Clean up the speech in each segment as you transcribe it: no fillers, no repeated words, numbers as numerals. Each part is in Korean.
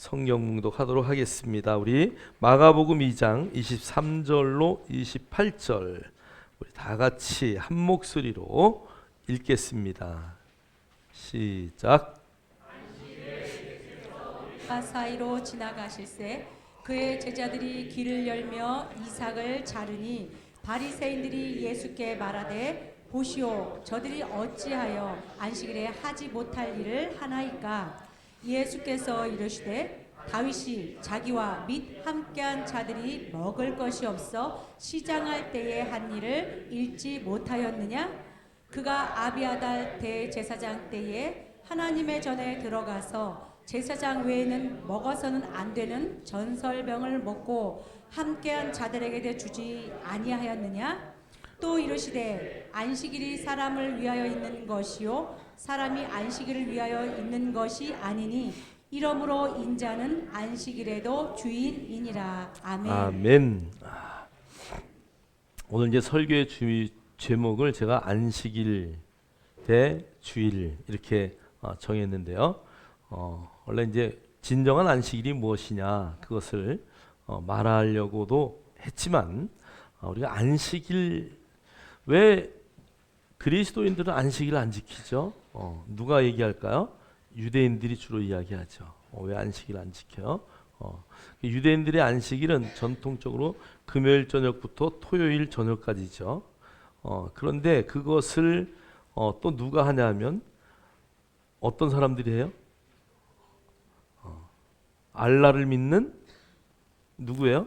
성경 묵독하도록 하겠습니다. 우리 마가복음 2장 23절로 28절 우리 다 같이 한 목소리로 읽겠습니다. 시작. 사이로 지나가실새 그의 제자들이 길을 열며 이삭을 자르니 바리새인들이 예수께 말하되 보시오 저들이 어찌하여 안식일에 하지 못할 일을 하나이까. 예수께서 이르시되 다윗이 자기와 및 함께한 자들이 먹을 것이 없어 시장할 때에 한 일을 읽지 못하였느냐. 그가 아비아달 대제사장 때에 하나님의 전에 들어가서 제사장 외에는 먹어서는 안 되는 전설병을 먹고 함께한 자들에게 주지 아니하였느냐. 또 이르시되 안식일이 사람을 위하여 있는 것이요 사람이 안식일을 위하여 있는 것이 아니니 이러므로 인자는 안식일에도 주인이니라. 아멘. 아멘. 오늘 이제 설교의 제목을 제가 안식일 대 주일 이렇게 정했는데요. 원래 이제 진정한 안식일이 무엇이냐 그것을 말하려고도 했지만 우리가 안식일 왜 그리스도인들은 안식일을 안 지키죠? 누가 얘기할까요? 유대인들이 주로 이야기하죠. 왜 안식일 안 지켜요? 유대인들의 안식일은 전통적으로 금요일 저녁부터 토요일 저녁까지죠. 그런데 그것을 또 누가 하냐면 어떤 사람들이 해요? 알라를 믿는 누구예요?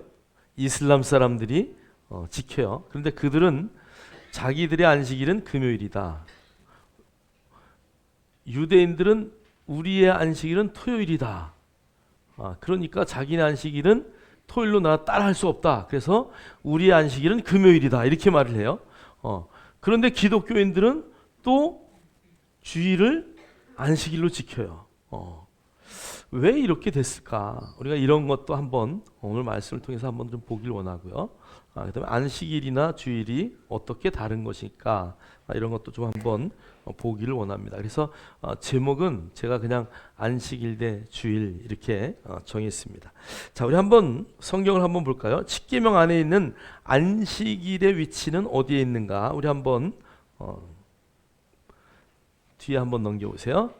이슬람 사람들이 지켜요. 그런데 그들은 자기들의 안식일은 금요일이다. 유대인들은 우리의 안식일은 토요일이다. 그러니까 자기네 안식일은 토요일로 나 따라할 수 없다. 그래서 우리의 안식일은 금요일이다. 이렇게 말을 해요. 그런데 기독교인들은 또 주일을 안식일로 지켜요. 왜 이렇게 됐을까? 우리가 이런 것도 한번 오늘 말씀을 통해서 한번 좀 보길 원하고요. 그다음에 안식일이나 주일이 어떻게 다른 것일까? 이런 것도 좀 한번 보기를 원합니다. 그래서 제목은 제가 그냥 안식일 대 주일 이렇게 정했습니다. 자, 우리 한번 성경을 한번 볼까요? 십계명 안에 있는 안식일의 위치는 어디에 있는가? 우리 한번 뒤에 한번 넘겨보세요.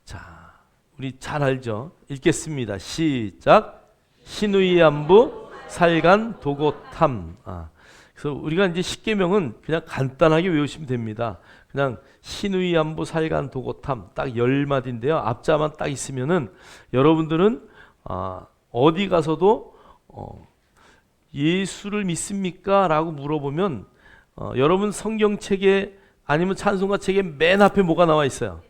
자, 우리 잘 알죠? 읽겠습니다. 시작. 신우이 안부 살간 도고탐. 그래서 우리가 이제 십계명은 그냥 간단하게 외우시면 됩니다. 그냥 신우이 안부 살간 도고탐 딱 10마디인데요. 앞자만 딱 있으면은 여러분들은 어디 가서도 예수를 믿습니까? 라고 물어보면 여러분 성경책에 아니면 찬송가 책에 맨 앞에 뭐가 나와 있어요?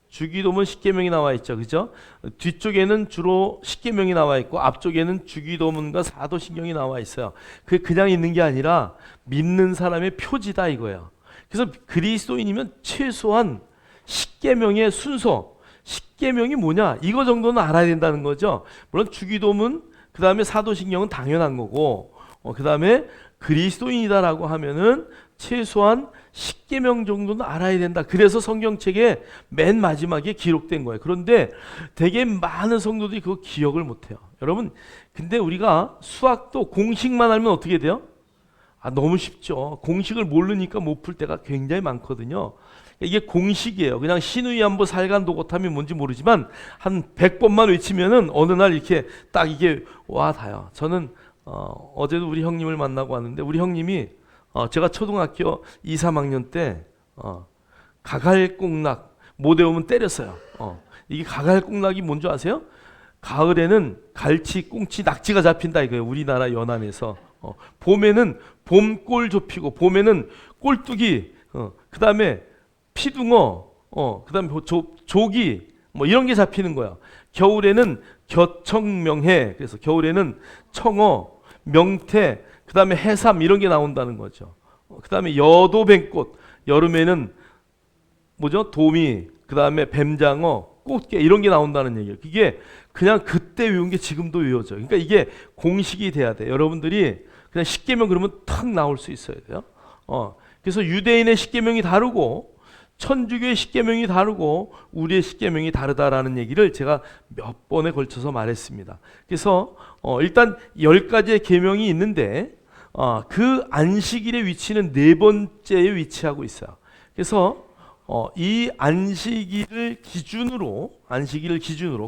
주기도문 십계명이 나와 있죠, 그죠? 뒤쪽에는 주로 십계명이 나와 있고 앞쪽에는 주기도문과 사도신경이 나와 있어요. 그게 그냥 있는 게 아니라 믿는 사람의 표지다 이거예요. 그래서 그리스도인이면 최소한 십계명의 순서, 십계명이 뭐냐 이거 정도는 알아야 된다는 거죠. 물론 주기도문, 그 다음에 사도신경은 당연한 거고, 그 다음에 그리스도인이다라고 하면은 최소한 십계명 정도는 알아야 된다. 그래서 성경책에 맨 마지막에 기록된 거예요. 그런데 되게 많은 성도들이 그거 기억을 못해요. 여러분, 근데 우리가 수학도 공식만 알면 어떻게 돼요? 너무 쉽죠. 공식을 모르니까 못 풀 때가 굉장히 많거든요. 이게 공식이에요. 그냥 신우이 안부 살간 도고탐이 뭔지 모르지만 한 100번만 외치면은 어느 날 이렇게 딱 이게 와 닿아요. 저는 어제도 우리 형님을 만나고 왔는데 우리 형님이 제가 초등학교 2, 3학년 때 가갈꽁락 못 외우면 때렸어요. 이게 가갈꽁락이 뭔지 아세요? 가을에는 갈치, 꽁치, 낙지가 잡힌다 이거예요. 우리나라 연안에서. 봄에는 봄골 좁히고 봄에는 꼴뚜기, 그 다음에 피둥어, 그 다음에 조기 뭐 이런 게 잡히는 거야. 겨울에는 겨청명해. 그래서 겨울에는 청어, 명태, 그 다음에 해삼 이런 게 나온다는 거죠. 그 다음에 여도뱅꽃, 여름에는 뭐죠? 도미, 그 다음에 뱀장어, 꽃게 이런 게 나온다는 얘기예요. 그게 그냥 그때 외운 게 지금도 외워져요. 그러니까 이게 공식이 돼야 돼요. 여러분들이 그냥 십계명 그러면 탁 나올 수 있어야 돼요. 그래서 유대인의 십계명이 다르고 천주교의 십계명이 다르고 우리의 십계명이 다르다라는 얘기를 제가 몇 번에 걸쳐서 말했습니다. 그래서 일단 10가지의 계명이 있는데 그 안식일의 위치는 네 번째에 위치하고 있어요. 그래서 이 안식일을 기준으로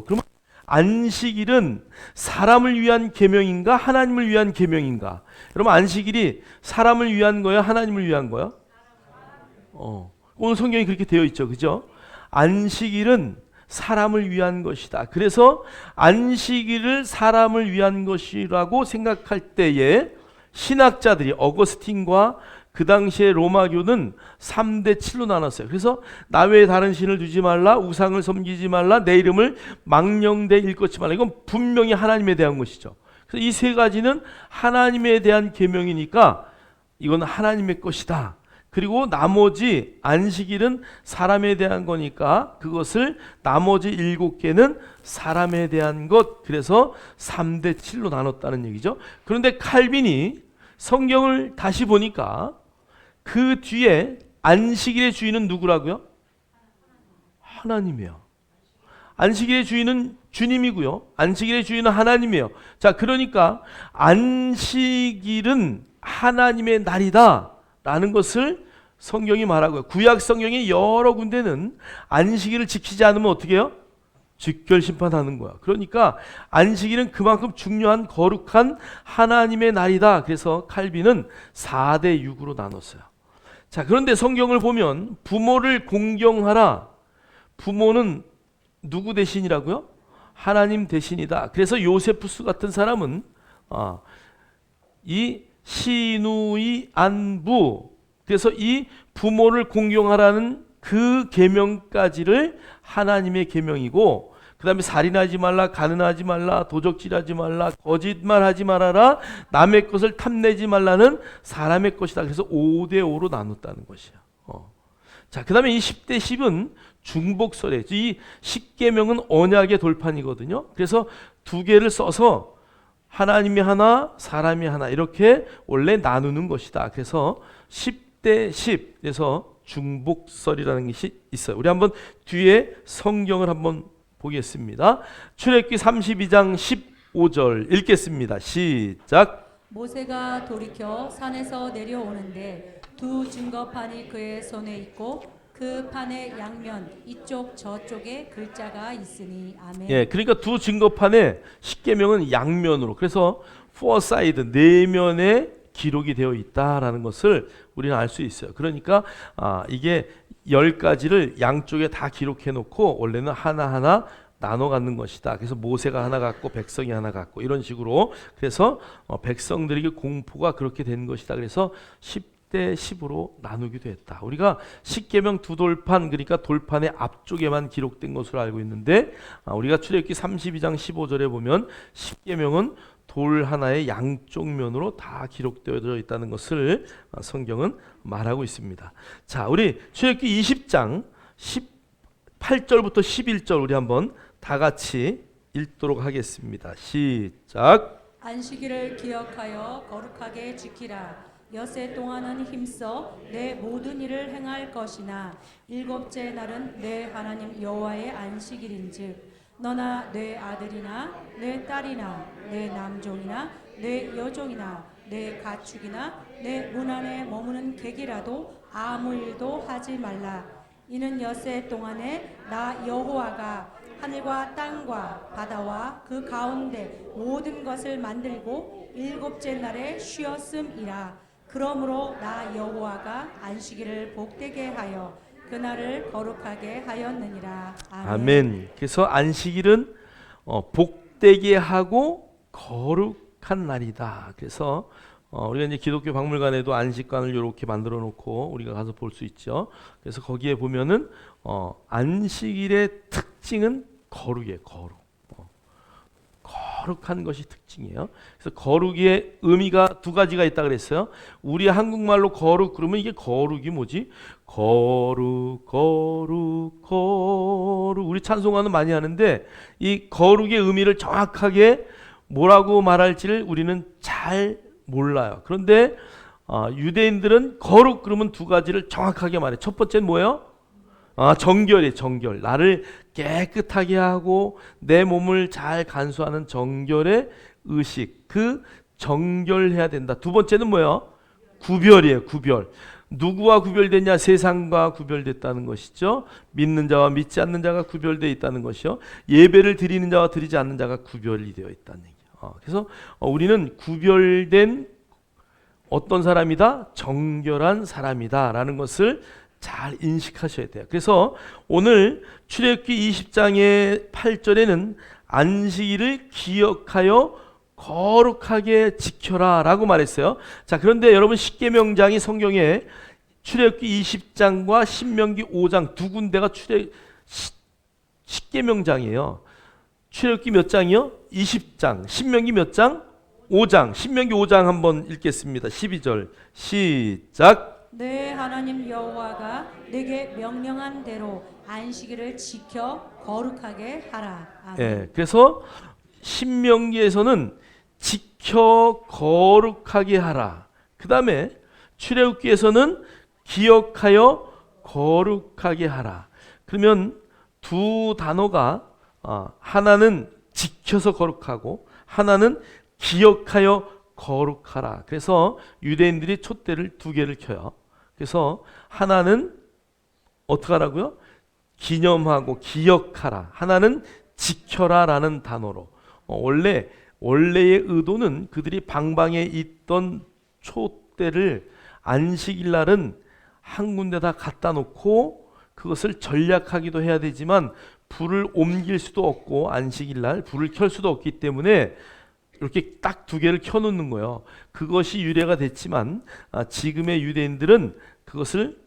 그러면 안식일은 사람을 위한 계명인가 하나님을 위한 계명인가? 여러분 안식일이 사람을 위한 거야 하나님을 위한 거야? 오늘 성경이 그렇게 되어 있죠. 그죠? 안식일은 사람을 위한 것이다. 그래서 안식일을 사람을 위한 것이라고 생각할 때에 신학자들이 어거스틴과 그 당시에 로마교는 3대 7로 나눴어요. 그래서 나 외에 다른 신을 두지 말라, 우상을 섬기지 말라, 내 이름을 망령되이 일컫지 말라. 이건 분명히 하나님에 대한 것이죠. 그래서 이 세 가지는 하나님에 대한 계명이니까 이건 하나님의 것이다. 그리고 나머지 안식일은 사람에 대한 거니까 그것을 나머지 7개는 사람에 대한 것. 그래서 3대 7로 나눴다는 얘기죠. 그런데 칼빈이 성경을 다시 보니까 그 뒤에 안식일의 주인은 누구라고요? 하나님이에요. 안식일의 주인은 주님이고요. 안식일의 주인은 하나님이에요. 자, 그러니까 안식일은 하나님의 날이다 라는 것을 성경이 말하고요. 구약 성경의 여러 군데는 안식일을 지키지 않으면 어떻게 해요? 즉결 심판하는 거야. 그러니까 안식일은 그만큼 중요한 거룩한 하나님의 날이다. 그래서 칼빈은 4대 6으로 나눴어요. 자, 그런데 성경을 보면 부모를 공경하라. 부모는 누구 대신이라고요? 하나님 대신이다. 그래서 요세푸스 같은 사람은 이 시누이 안부, 그래서 이 부모를 공경하라는 그 계명까지를 하나님의 계명이고, 그 다음에 살인하지 말라, 가늠하지 말라, 도적질하지 말라, 거짓말하지 말아라, 남의 것을 탐내지 말라는 사람의 것이다. 그래서 5대 5로 나눴다는 것이야. 자, 그 다음에 이 10대 10은 중복설이에요. 이 10계명은 언약의 돌판이거든요. 그래서 두 개를 써서 하나님이 하나, 사람이 하나 이렇게 원래 나누는 것이다. 그래서 10대 10, 그래서 중복설이라는 것이 있어요. 우리 한번 뒤에 성경을 한번 보겠습니다. 출애굽기 32장 15절 읽겠습니다. 시작. 모세가 돌이켜 산에서 내려오는데 두 증거판이 그의 손에 있고 그 판의 양면 이쪽 저쪽에 글자가 있으니. 아멘. 예, 그러니까 두 증거판에 십계명은 양면으로, 그래서 four side 네 면에 기록이 되어 있다라는 것을 우리는 알 수 있어요. 그러니까 이게 10가지를 양쪽에 다 기록해 놓고 원래는 하나하나 나눠 갖는 것이다. 그래서 모세가 하나 갖고 백성이 하나 갖고 이런 식으로, 그래서 백성들에게 공포가 그렇게 된 것이다. 그래서 10대 10으로 나누기도 했다. 우리가 십계명 두 돌판, 그러니까 돌판의 앞쪽에만 기록된 것으로 알고 있는데 우리가 출애굽기 32장 15절에 보면 십계명은 돌 하나의 양쪽 면으로 다 기록되어 있다는 것을 성경은 말하고 있습니다. 자, 우리 출애굽기 20장 18절부터 11절 우리 한번 다 같이 읽도록 하겠습니다. 시작. 안식일을 기억하여 거룩하게 지키라. 엿새 동안은 힘써 내 모든 일을 행할 것이나 일곱째 날은 내 하나님 여호와의 안식일인즉 너나 내 아들이나 내 딸이나 내 남종이나 내 여종이나 내 가축이나 내 문 안에 머무는 객이라도 아무 일도 하지 말라. 이는 엿새 동안에 나 여호와가 하늘과 땅과 바다와 그 가운데 모든 것을 만들고 일곱째 날에 쉬었음이라. 그러므로 나 여호와가 안식일을 복되게 하여 그날을 거룩하게 하였느니라. 아멘. 아멘. 그래서 안식일은 복되게 하고 거룩한 날이다. 그래서 우리가 이제 기독교 박물관에도 안식관을 이렇게 만들어 놓고 우리가 가서 볼 수 있죠. 그래서 거기에 보면은 안식일의 특징은 거룩이에요. 거룩한 것이 특징이에요. 그래서 거룩의 의미가 두 가지가 있다 그랬어요. 우리 한국말로 거룩 그러면 이게 거룩이 뭐지? 거룩. 우리 찬송가는 많이 하는데 이 거룩의 의미를 정확하게 뭐라고 말할지를 우리는 잘 몰라요. 그런데 유대인들은 거룩 그러면 두 가지를 정확하게 말해. 첫 번째는 뭐예요? 정결이 정결. 나를 깨끗하게 하고 내 몸을 잘 간수하는 정결의 의식. 그 정결해야 된다. 두 번째는 뭐예요? 구별이에요. 구별. 누구와 구별됐냐? 세상과 구별됐다는 것이죠. 믿는 자와 믿지 않는 자가 구별되어 있다는 것이요. 예배를 드리는 자와 드리지 않는 자가 구별이 되어 있다는 얘기예요. 그래서 우리는 구별된 어떤 사람이다? 정결한 사람이다 라는 것을 잘 인식하셔야 돼요. 그래서 오늘 출애굽기 20장의 8절에는 안식일을 기억하여 거룩하게 지켜라 라고 말했어요. 자, 그런데 여러분 십계명장이 성경에 출애굽기 20장과 신명기 5장 두 군데가 십계명장이에요. 출애굽기 몇 장이요? 20장. 신명기 몇 장? 5장. 신명기 5장 한번 읽겠습니다. 12절 시작. 내 하나님 여호와가 내게 명령한 대로 안식일을 지켜 거룩하게 하라. 아멘. 예, 그래서 신명기에서는 지켜 거룩하게 하라. 그 다음에 출애굽기에서는 기억하여 거룩하게 하라. 그러면 두 단어가 하나는 지켜서 거룩하고 하나는 기억하여 거룩하라. 그래서 유대인들이 촛대를 두 개를 켜요. 그래서 하나는 어떻게 하라고요? 기념하고 기억하라. 하나는 지켜라라는 단어로. 원래의 의도는 그들이 방방에 있던 촛대를 안식일 날은 한 군데다 갖다 놓고 그것을 전략하기도 해야 되지만 불을 옮길 수도 없고 안식일 날 불을 켤 수도 없기 때문에 이렇게 딱 두 개를 켜놓는 거예요. 그것이 유래가 됐지만 지금의 유대인들은 그것을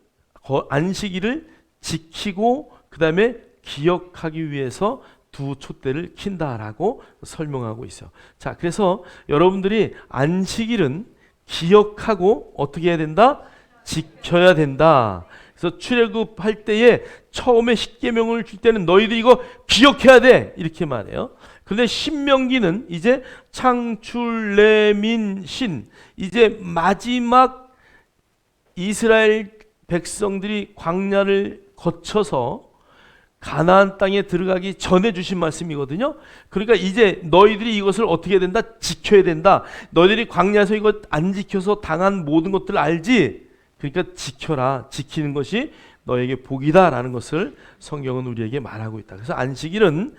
안식일을 지키고 그 다음에 기억하기 위해서 두 촛대를 킨다라고 설명하고 있어요. 자, 그래서 여러분들이 안식일은 기억하고 어떻게 해야 된다? 지켜야 된다. 그래서 출애굽할 때에 처음에 십계명을 줄 때는 너희들 이거 기억해야 돼 이렇게 말해요. 그런데 신명기는 이제 창출 레민 신 이제 마지막 이스라엘 백성들이 광야를 거쳐서 가나안 땅에 들어가기 전에 주신 말씀이거든요. 그러니까 이제 너희들이 이것을 어떻게 해야 된다? 지켜야 된다. 너희들이 광야에서 이것 안 지켜서 당한 모든 것들을 알지? 그러니까 지켜라. 지키는 것이 너에게 복이다라는 것을 성경은 우리에게 말하고 있다. 그래서 안식일은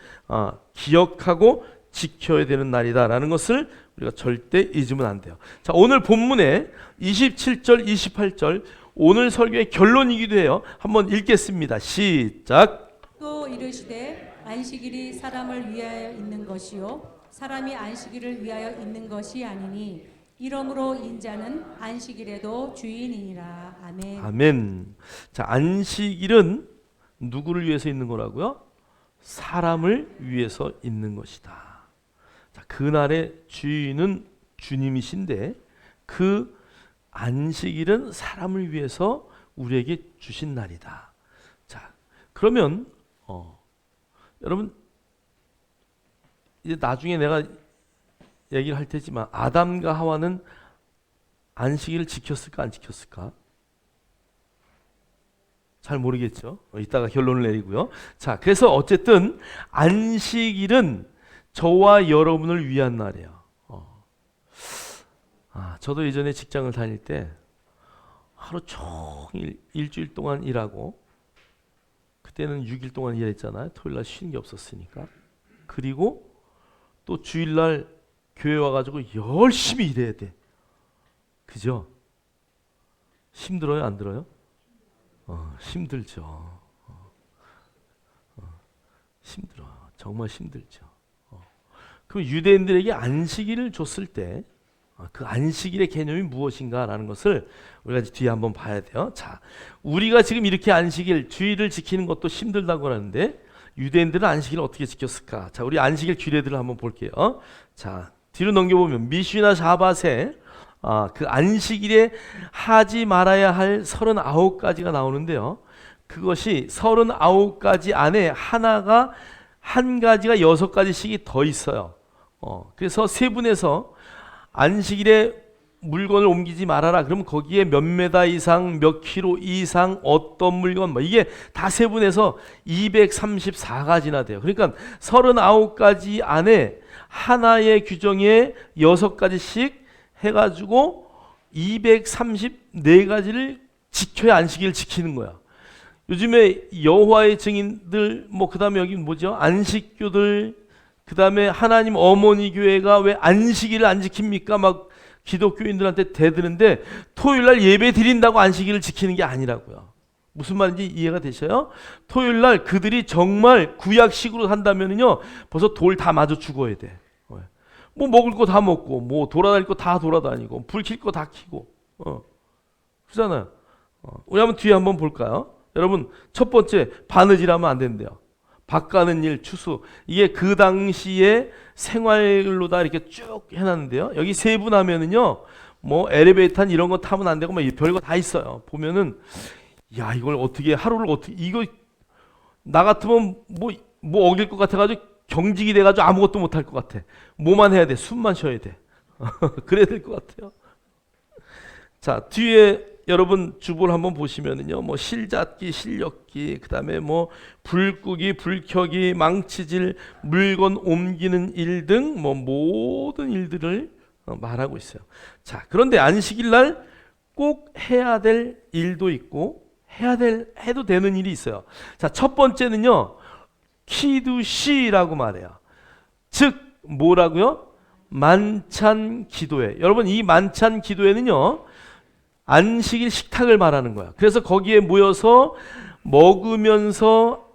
기억하고 지켜야 되는 날이다라는 것을 우리가 절대 잊으면 안 돼요. 자, 오늘 본문에 27절, 28절 오늘 설교의 결론이기도 해요. 한번 읽겠습니다. 시작. 또 이르시되 안식일이 사람을 위하여 있는 것이요 사람이 안식일을 위하여 있는 것이 아니니 이러므로 인자는 안식일에도 주인이니라. 아멘. 아멘. 자, 안식일은 누구를 위해서 있는 거라고요? 사람을 위해서 있는 것이다. 자, 그날의 주인은 주님이신데 그 안식일은 사람을 위해서 우리에게 주신 날이다. 자, 그러면 여러분 이제 나중에 내가 얘기를 할 테지만 아담과 하와는 안식일을 지켰을까 안 지켰을까? 잘 모르겠죠. 이따가 결론을 내리고요. 자, 그래서 어쨌든 안식일은 저와 여러분을 위한 날이에요. 저도 예전에 직장을 다닐 때 하루 종일 일주일 동안 일하고 그때는 6일 동안 일했잖아요. 토요일 날 쉬는 게 없었으니까. 그리고 또 주일날 교회 와가지고 열심히 일해야 돼. 그죠? 힘들어요? 안 들어요? 힘들죠. 힘들어. 정말 힘들죠. 그럼 유대인들에게 안식일을 줬을 때 그 안식일의 개념이 무엇인가라는 것을 우리가 뒤에 한번 봐야 돼요. 자, 우리가 지금 이렇게 안식일, 주일을 지키는 것도 힘들다고 하는데 유대인들은 안식일을 어떻게 지켰을까? 자, 우리 안식일 규례들을 한번 볼게요. 자, 뒤로 넘겨보면 미슈나 샤밧에 그 안식일에 하지 말아야 할 39가지가 나오는데요. 그것이 39가지 안에 한 가지가 6가지씩이 더 있어요. 그래서 세분해서 안식일에 물건을 옮기지 말아라. 그러면 거기에 몇 메다 이상, 몇 킬로 이상, 어떤 물건, 뭐 이게 다 세분해서 234가지나 돼요. 그러니까 39가지 안에 하나의 규정에 6가지씩 해가지고 234가지를 지켜야 안식일을 지키는 거야. 요즘에 여호와의 증인들, 뭐 그다음에 여기 뭐죠? 안식교들, 그다음에 하나님 어머니 교회가 왜 안식일을 안 지킵니까? 막 기독교인들한테 대드는데 토요일날 예배 드린다고 안식일을 지키는 게 아니라고요. 무슨 말인지 이해가 되셔요? 토요일날 그들이 정말 구약식으로 한다면은요 벌써 돌 다 맞아 죽어야 돼. 뭐 먹을 거 다 먹고, 뭐 돌아다닐 거 다 돌아다니고, 불 킬 거 다 켜고, 그러잖아요. 우리 한번 뒤에 한번 볼까요? 여러분, 첫 번째, 바느질하면 안 된대요. 밥 가는 일, 추수. 이게 그 당시에 생활로 다 이렇게 쭉 해놨는데요. 여기 세분하면은요, 뭐 엘리베이터 이런 거 타면 안 되고, 뭐 별거 다 있어요. 보면은, 야, 이걸 어떻게, 하루를 어떻게, 이거, 나 같으면 뭐 어길 것 같아가지고 경직이 돼가지고 아무것도 못할 것 같아. 뭐만 해야 돼? 숨만 쉬어야 돼. 그래야 될 것 같아요. 자, 뒤에 여러분 주보를 한번 보시면은요, 뭐 실잡기, 실력기, 그 다음에 뭐 불 끄기, 불 켜기, 망치질, 물건 옮기는 일 등 뭐 모든 일들을 말하고 있어요. 자, 그런데 안식일 날 꼭 해야 될 일도 있고 해도 되는 일이 있어요. 자, 첫 번째는요, 키두시라고 말해요. 즉 뭐라고요? 만찬 기도회. 여러분, 이 만찬 기도회는요 안식일 식탁을 말하는 거야. 그래서 거기에 모여서 먹으면서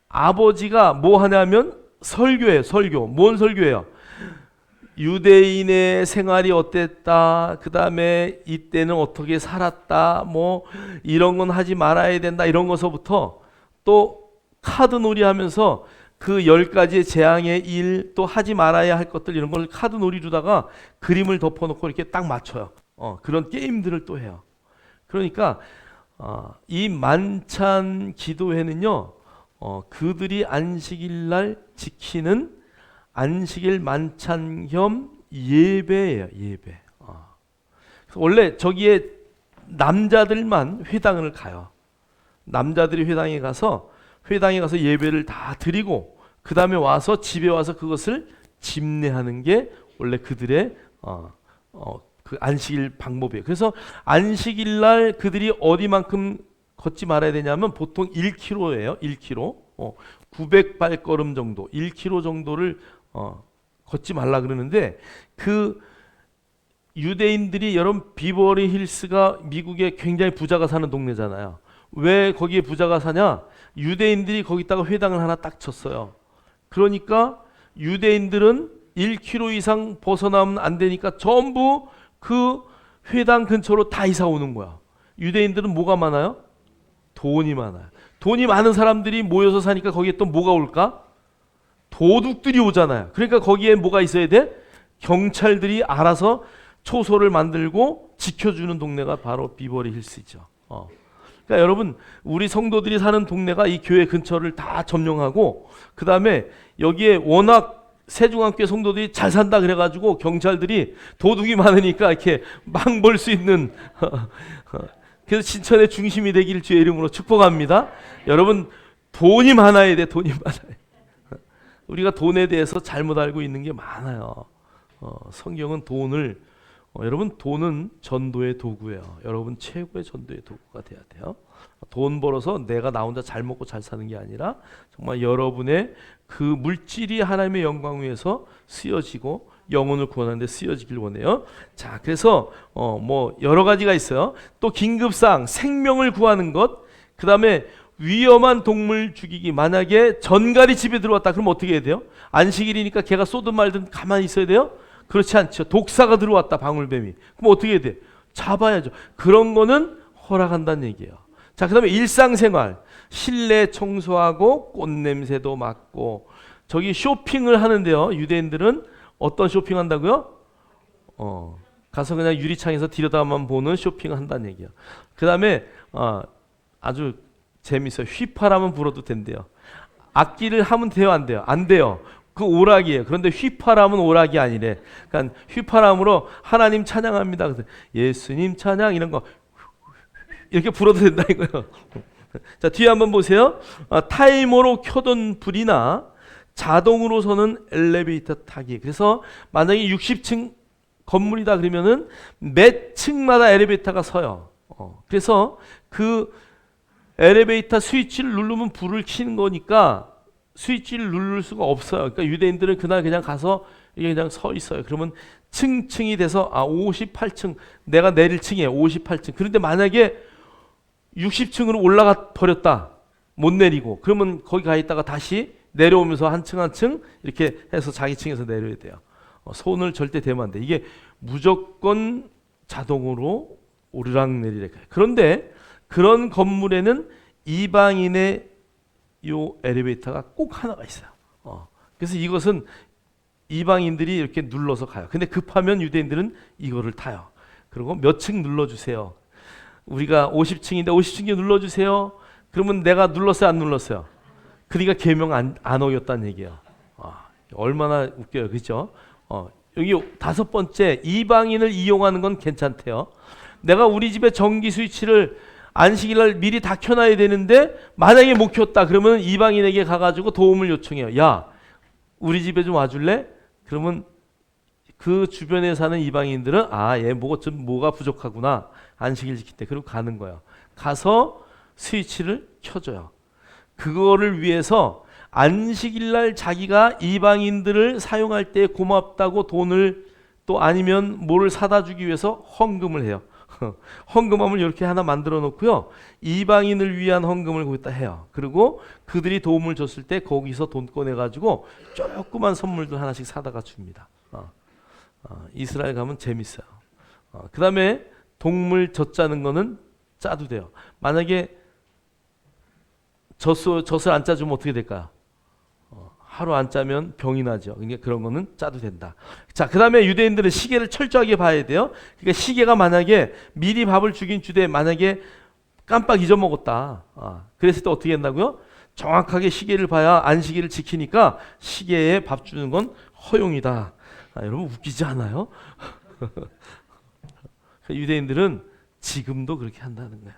아버지가 뭐 하냐면 설교예요. 설교. 뭔 설교예요? 유대인의 생활이 어땠다, 그 다음에 이때는 어떻게 살았다, 뭐 이런 건 하지 말아야 된다, 이런 것서부터 또 카드놀이 하면서 그 10가지의 재앙의 일, 또 하지 말아야 할 것들, 이런 걸 카드놀이로다가 그림을 덮어놓고 이렇게 딱 맞춰요. 그런 게임들을 또 해요. 그러니까 이 만찬 기도회는요, 그들이 안식일 날 지키는 안식일 만찬 겸 예배예요. 예배. 원래 저기에 남자들만 회당을 가요. 남자들이 회당에 가서 예배를 다 드리고 그 다음에 와서 집에 와서 그것을 집례하는 게 원래 그들의 그 안식일 방법이에요. 그래서 안식일 날 그들이 어디만큼 걷지 말아야 되냐면 보통 1km예요. 1km. 900발걸음 정도, 1km 정도를 걷지 말라 그러는데, 그 유대인들이, 여러분 비버리 힐스가 미국에 굉장히 부자가 사는 동네잖아요. 왜 거기에 부자가 사냐? 유대인들이 거기다가 회당을 하나 딱 쳤어요. 그러니까 유대인들은 1km 이상 벗어나면 안 되니까 전부 그 회당 근처로 다 이사 오는 거야. 유대인들은 뭐가 많아요? 돈이 많아요. 돈이 많은 사람들이 모여서 사니까 거기에 또 뭐가 올까? 도둑들이 오잖아요. 그러니까 거기에 뭐가 있어야 돼? 경찰들이 알아서 초소를 만들고 지켜주는 동네가 바로 비버리 힐스죠. 그러니까 여러분, 우리 성도들이 사는 동네가 이 교회 근처를 다 점령하고, 그 다음에 여기에 워낙 세중앙교회 성도들이 잘 산다 그래가지고 경찰들이 도둑이 많으니까 이렇게 막 볼 수 있는 그래서 신천의 중심이 되기를 주의 이름으로 축복합니다. 여러분, 돈이 많아야 돼. 돈이 많아요. 우리가 돈에 대해서 잘못 알고 있는 게 많아요. 성경은 돈을 여러분, 돈은 전도의 도구예요. 여러분, 최고의 전도의 도구가 돼야 돼요. 돈 벌어서 내가 나 혼자 잘 먹고 잘 사는 게 아니라 정말 여러분의 그 물질이 하나님의 영광 위해서 쓰여지고 영혼을 구원하는 데 쓰여지길 원해요. 자, 그래서 뭐 여러 가지가 있어요. 또 긴급사항, 생명을 구하는 것, 그 다음에 위험한 동물 죽이기. 만약에 전갈이 집에 들어왔다 그럼 어떻게 해야 돼요? 안식일이니까 걔가 쏘든 말든 가만히 있어야 돼요? 그렇지 않죠. 독사가 들어왔다, 방울뱀이. 그럼 어떻게 해야 돼? 잡아야죠. 그런 거는 허락한다는 얘기예요. 자, 그 다음에 일상생활, 실내 청소하고 꽃냄새도 맡고. 저기 쇼핑을 하는데요, 유대인들은 어떤 쇼핑 한다고요? 가서 그냥 유리창에서 들여다만 보는 쇼핑을 한다는 얘기예요. 그 다음에 아주 재밌어요. 휘파람은 불어도 된대요. 악기를 하면 돼요, 안 돼요? 안 돼요. 그 오락이에요. 그런데 휘파람은 오락이 아니래. 그러니까 휘파람으로 하나님 찬양합니다. 그래서 예수님 찬양 이런 거 이렇게 불어도 된다 이거예요. 자, 뒤에 한번 보세요. 타이머로 켜둔 불이나 자동으로 서는 엘리베이터 타기. 그래서 만약에 60층 건물이다 그러면은 몇 층마다 엘리베이터가 서요. 그래서 그 엘리베이터 스위치를 누르면 불을 켜는 거니까 스위치를 누를 수가 없어요. 그러니까 유대인들은 그날 그냥 가서 이게 그냥 서 있어요. 그러면 층층이 돼서 58층 내가 내릴 층이에요. 58층. 그런데 만약에 60층으로 올라가 버렸다. 못 내리고 그러면 거기 가 있다가 다시 내려오면서 한 층 한 층 이렇게 해서 자기 층에서 내려야 돼요. 손을 절대 대면 안 돼. 이게 무조건 자동으로 오르락내리락 해요. 그런데 그런 건물에는 이방인의 요 엘리베이터가 꼭 하나가 있어요. 그래서 이것은 이방인들이 이렇게 눌러서 가요. 근데 급하면 유대인들은 이거를 타요. 그리고 몇 층 눌러주세요. 우리가 50층인데 50층에 눌러주세요. 그러면 내가 눌렀어요, 안 눌렀어요? 그러니까 계명 안 어겼다는 얘기예요. 얼마나 웃겨요, 그렇죠? 여기 5번째, 이방인을 이용하는 건 괜찮대요. 내가 우리 집에 전기 스위치를 안식일날 미리 다 켜놔야 되는데 만약에 못 켰다 그러면 이방인에게 가가지고 도움을 요청해요. 야, 우리 집에 좀 와줄래? 그러면 그 주변에 사는 이방인들은 얘 뭐가 부족하구나. 안식일 지킬 때. 그리고 가는 거예요. 가서 스위치를 켜줘요. 그거를 위해서 안식일날 자기가 이방인들을 사용할 때 고맙다고 돈을 또 아니면 뭐를 사다 주기 위해서 헌금을 해요. 헌금함을 이렇게 하나 만들어 놓고요. 이방인을 위한 헌금을 거기다 해요. 그리고 그들이 도움을 줬을 때 거기서 돈 꺼내 가지고 조그만 선물들 하나씩 사다가 줍니다. 이스라엘 가면 재밌어요. 그 다음에 동물 젖자는 거는 짜도 돼요. 만약에 젖을 안 짜주면 어떻게 될까요? 하루 안 짜면 병이 나죠. 그러니까 그런 거는 짜도 된다. 자, 그 다음에 유대인들은 시계를 철저하게 봐야 돼요. 그러니까 시계가 만약에 미리 밥을 주긴 주되 만약에 깜빡 잊어먹었다. 그랬을 때 어떻게 한다고요? 정확하게 시계를 봐야 안식일을 지키니까 시계에 밥 주는 건 허용이다. 여러분 웃기지 않아요? 유대인들은 지금도 그렇게 한다는 거야.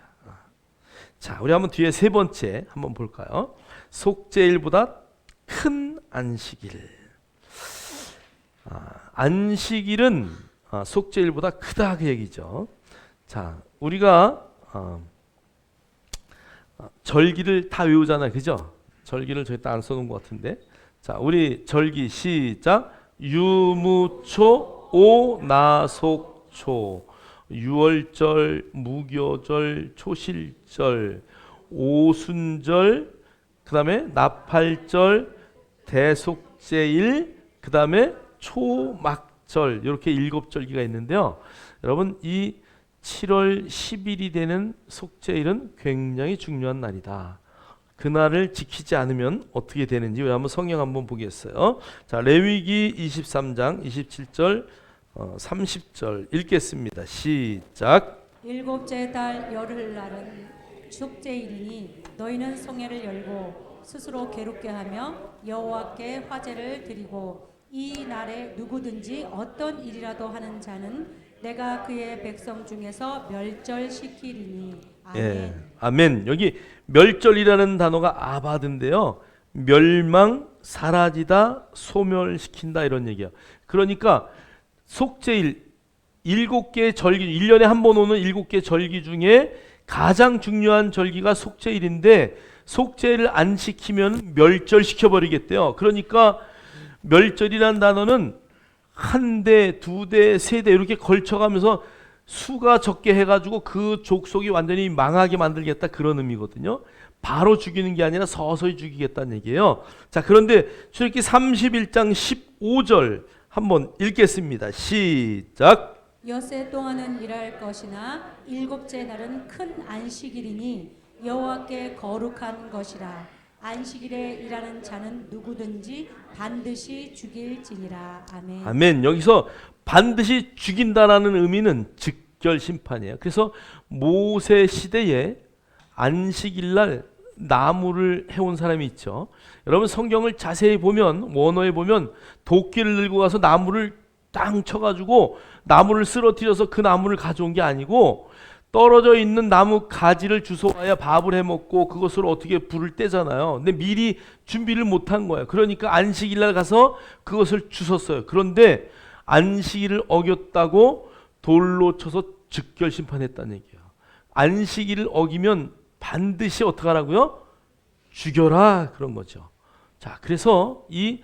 자, 우리 한번 뒤에 세 번째 한번 볼까요? 속죄일보다 큰 안식일. 안식일은 속죄일보다 크다 그 얘기죠. 자, 우리가 절기를 다 외우잖아요, 그죠? 절기를 저기 딱 안 써놓은 것 같은데. 자, 우리 절기 시작. 유무초 오나속초 유월절 무교절 초실절 오순절 그 다음에 나팔절 대속죄일 그 다음에 초막절 이렇게 7절기가 있는데요. 여러분 이 7월 10일이 되는 속죄일은 굉장히 중요한 날이다. 그날을 지키지 않으면 어떻게 되는지 우리 한번 성경 한번 보겠어요. 자, 레위기 23장 27절 30절 읽겠습니다. 시작. 7째 달 열흘날은 축제일이니 너희는 성회를 열고 스스로 괴롭게 하며 여호와께 화제를 드리고 이 날에 누구든지 어떤 일이라도 하는 자는 내가 그의 백성 중에서 멸절시키리니. 아멘. 예, 아멘. 여기 멸절이라는 단어가 아바드인데요. 멸망, 사라지다, 소멸시킨다 이런 얘기야. 그러니까 속죄일 7개의 절기, 1년에 한 번 오는 7개 절기 중에 가장 중요한 절기가 속죄일인데 속죄일을 안 지키면 멸절시켜 버리겠대요. 그러니까 멸절이라는 단어는 한 대, 두 대, 세 대 이렇게 걸쳐가면서 수가 적게 해가지고 그 족속이 완전히 망하게 만들겠다 그런 의미거든요. 바로 죽이는 게 아니라 서서히 죽이겠다는 얘기예요. 자, 그런데 출애굽기 31장 15절 한번 읽겠습니다. 시작. 엿새 동안은 일할 것이나 7째 날은 큰 안식일이니 여호와께 거룩한 것이라. 안식일에 일하는 자는 누구든지 반드시 죽일지니라. 아멘. 아멘. 여기서 반드시 죽인다라는 의미는 즉결 심판이에요. 그래서 모세 시대에 안식일날 나무를 해온 사람이 있죠. 여러분 성경을 자세히 보면 원어에 보면 도끼를 들고 가서 나무를 땅 쳐가지고 나무를 쓰러뜨려서 그 나무를 가져온 게 아니고 떨어져 있는 나무 가지를 주워와야 밥을 해 먹고 그것을 어떻게 불을 떼잖아요. 근데 미리 준비를 못한 거예요. 그러니까 안식일날 가서 그것을 주웠어요. 그런데 안식일을 어겼다고 돌로 쳐서 즉결 심판했다는 얘기예요. 안식일을 어기면 반드시 어떻게 하라고요? 죽여라, 그런 거죠. 자, 그래서 이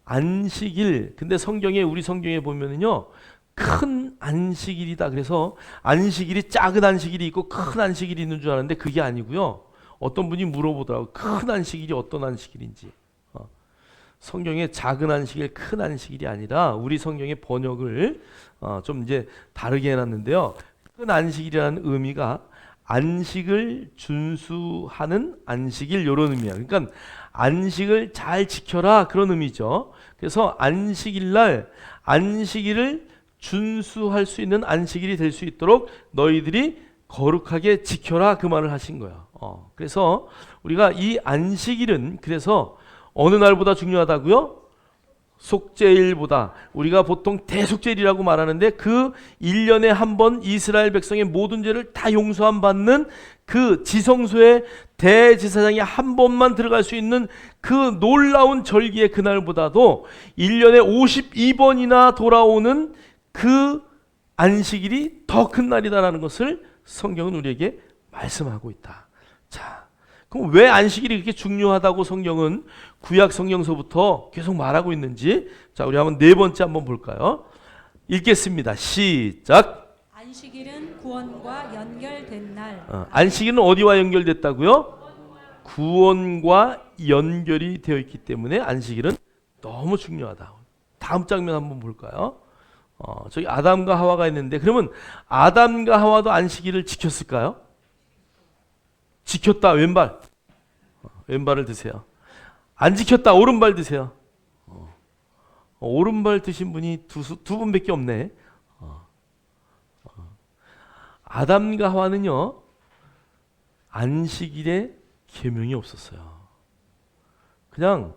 안식일, 근데 성경에, 우리 성경에 보면은요, 큰 안식일이다. 그래서 안식일이 작은 안식일이 있고 큰 안식일이 있는 줄 아는데 그게 아니고요. 어떤 분이 물어보더라고요. 큰 안식일이 어떤 안식일인지. 성경에 작은 안식일, 큰 안식일이 아니라 우리 성경의 번역을 좀 이제 다르게 해놨는데요. 큰 안식일이라는 의미가 안식을 준수하는 안식일, 이런 의미야. 그러니까 안식을 잘 지켜라, 그런 의미죠. 그래서 안식일날 안식일을 준수할 수 있는 안식일이 될 수 있도록 너희들이 거룩하게 지켜라, 그 말을 하신 거예요. 그래서 우리가 이 안식일은 그래서 어느 날보다 중요하다고요? 속죄일보다. 우리가 보통 대속죄일이라고 말하는데 그 1년에 한 번 이스라엘 백성의 모든 죄를 다 용서함 받는 그 지성소에 대제사장이 한 번만 들어갈 수 있는 그 놀라운 절기의 그날보다도 1년에 52번이나 돌아오는 그 안식일이 더 큰 날이다라는 것을 성경은 우리에게 말씀하고 있다. 자, 그럼 왜 안식일이 그렇게 중요하다고 성경은 구약 성경서부터 계속 말하고 있는지, 자, 우리 한번 네 번째 한번 볼까요? 읽겠습니다. 시작. 안식일은 구원과 연결된 날. 안식일은 어디와 연결됐다고요? 구원과 연결이 되어 있기 때문에 안식일은 너무 중요하다. 다음 장면 한번 볼까요? 저기 아담과 하와가 있는데, 그러면 아담과 하와도 안식일을 지켰을까요? 지켰다. 왼발. 왼발을 드세요. 안 지켰다. 오른발 드세요. 오른발 드신 분이 두 분밖에 없네. 아담과 하와는요, 안식일에 계명이 없었어요. 그냥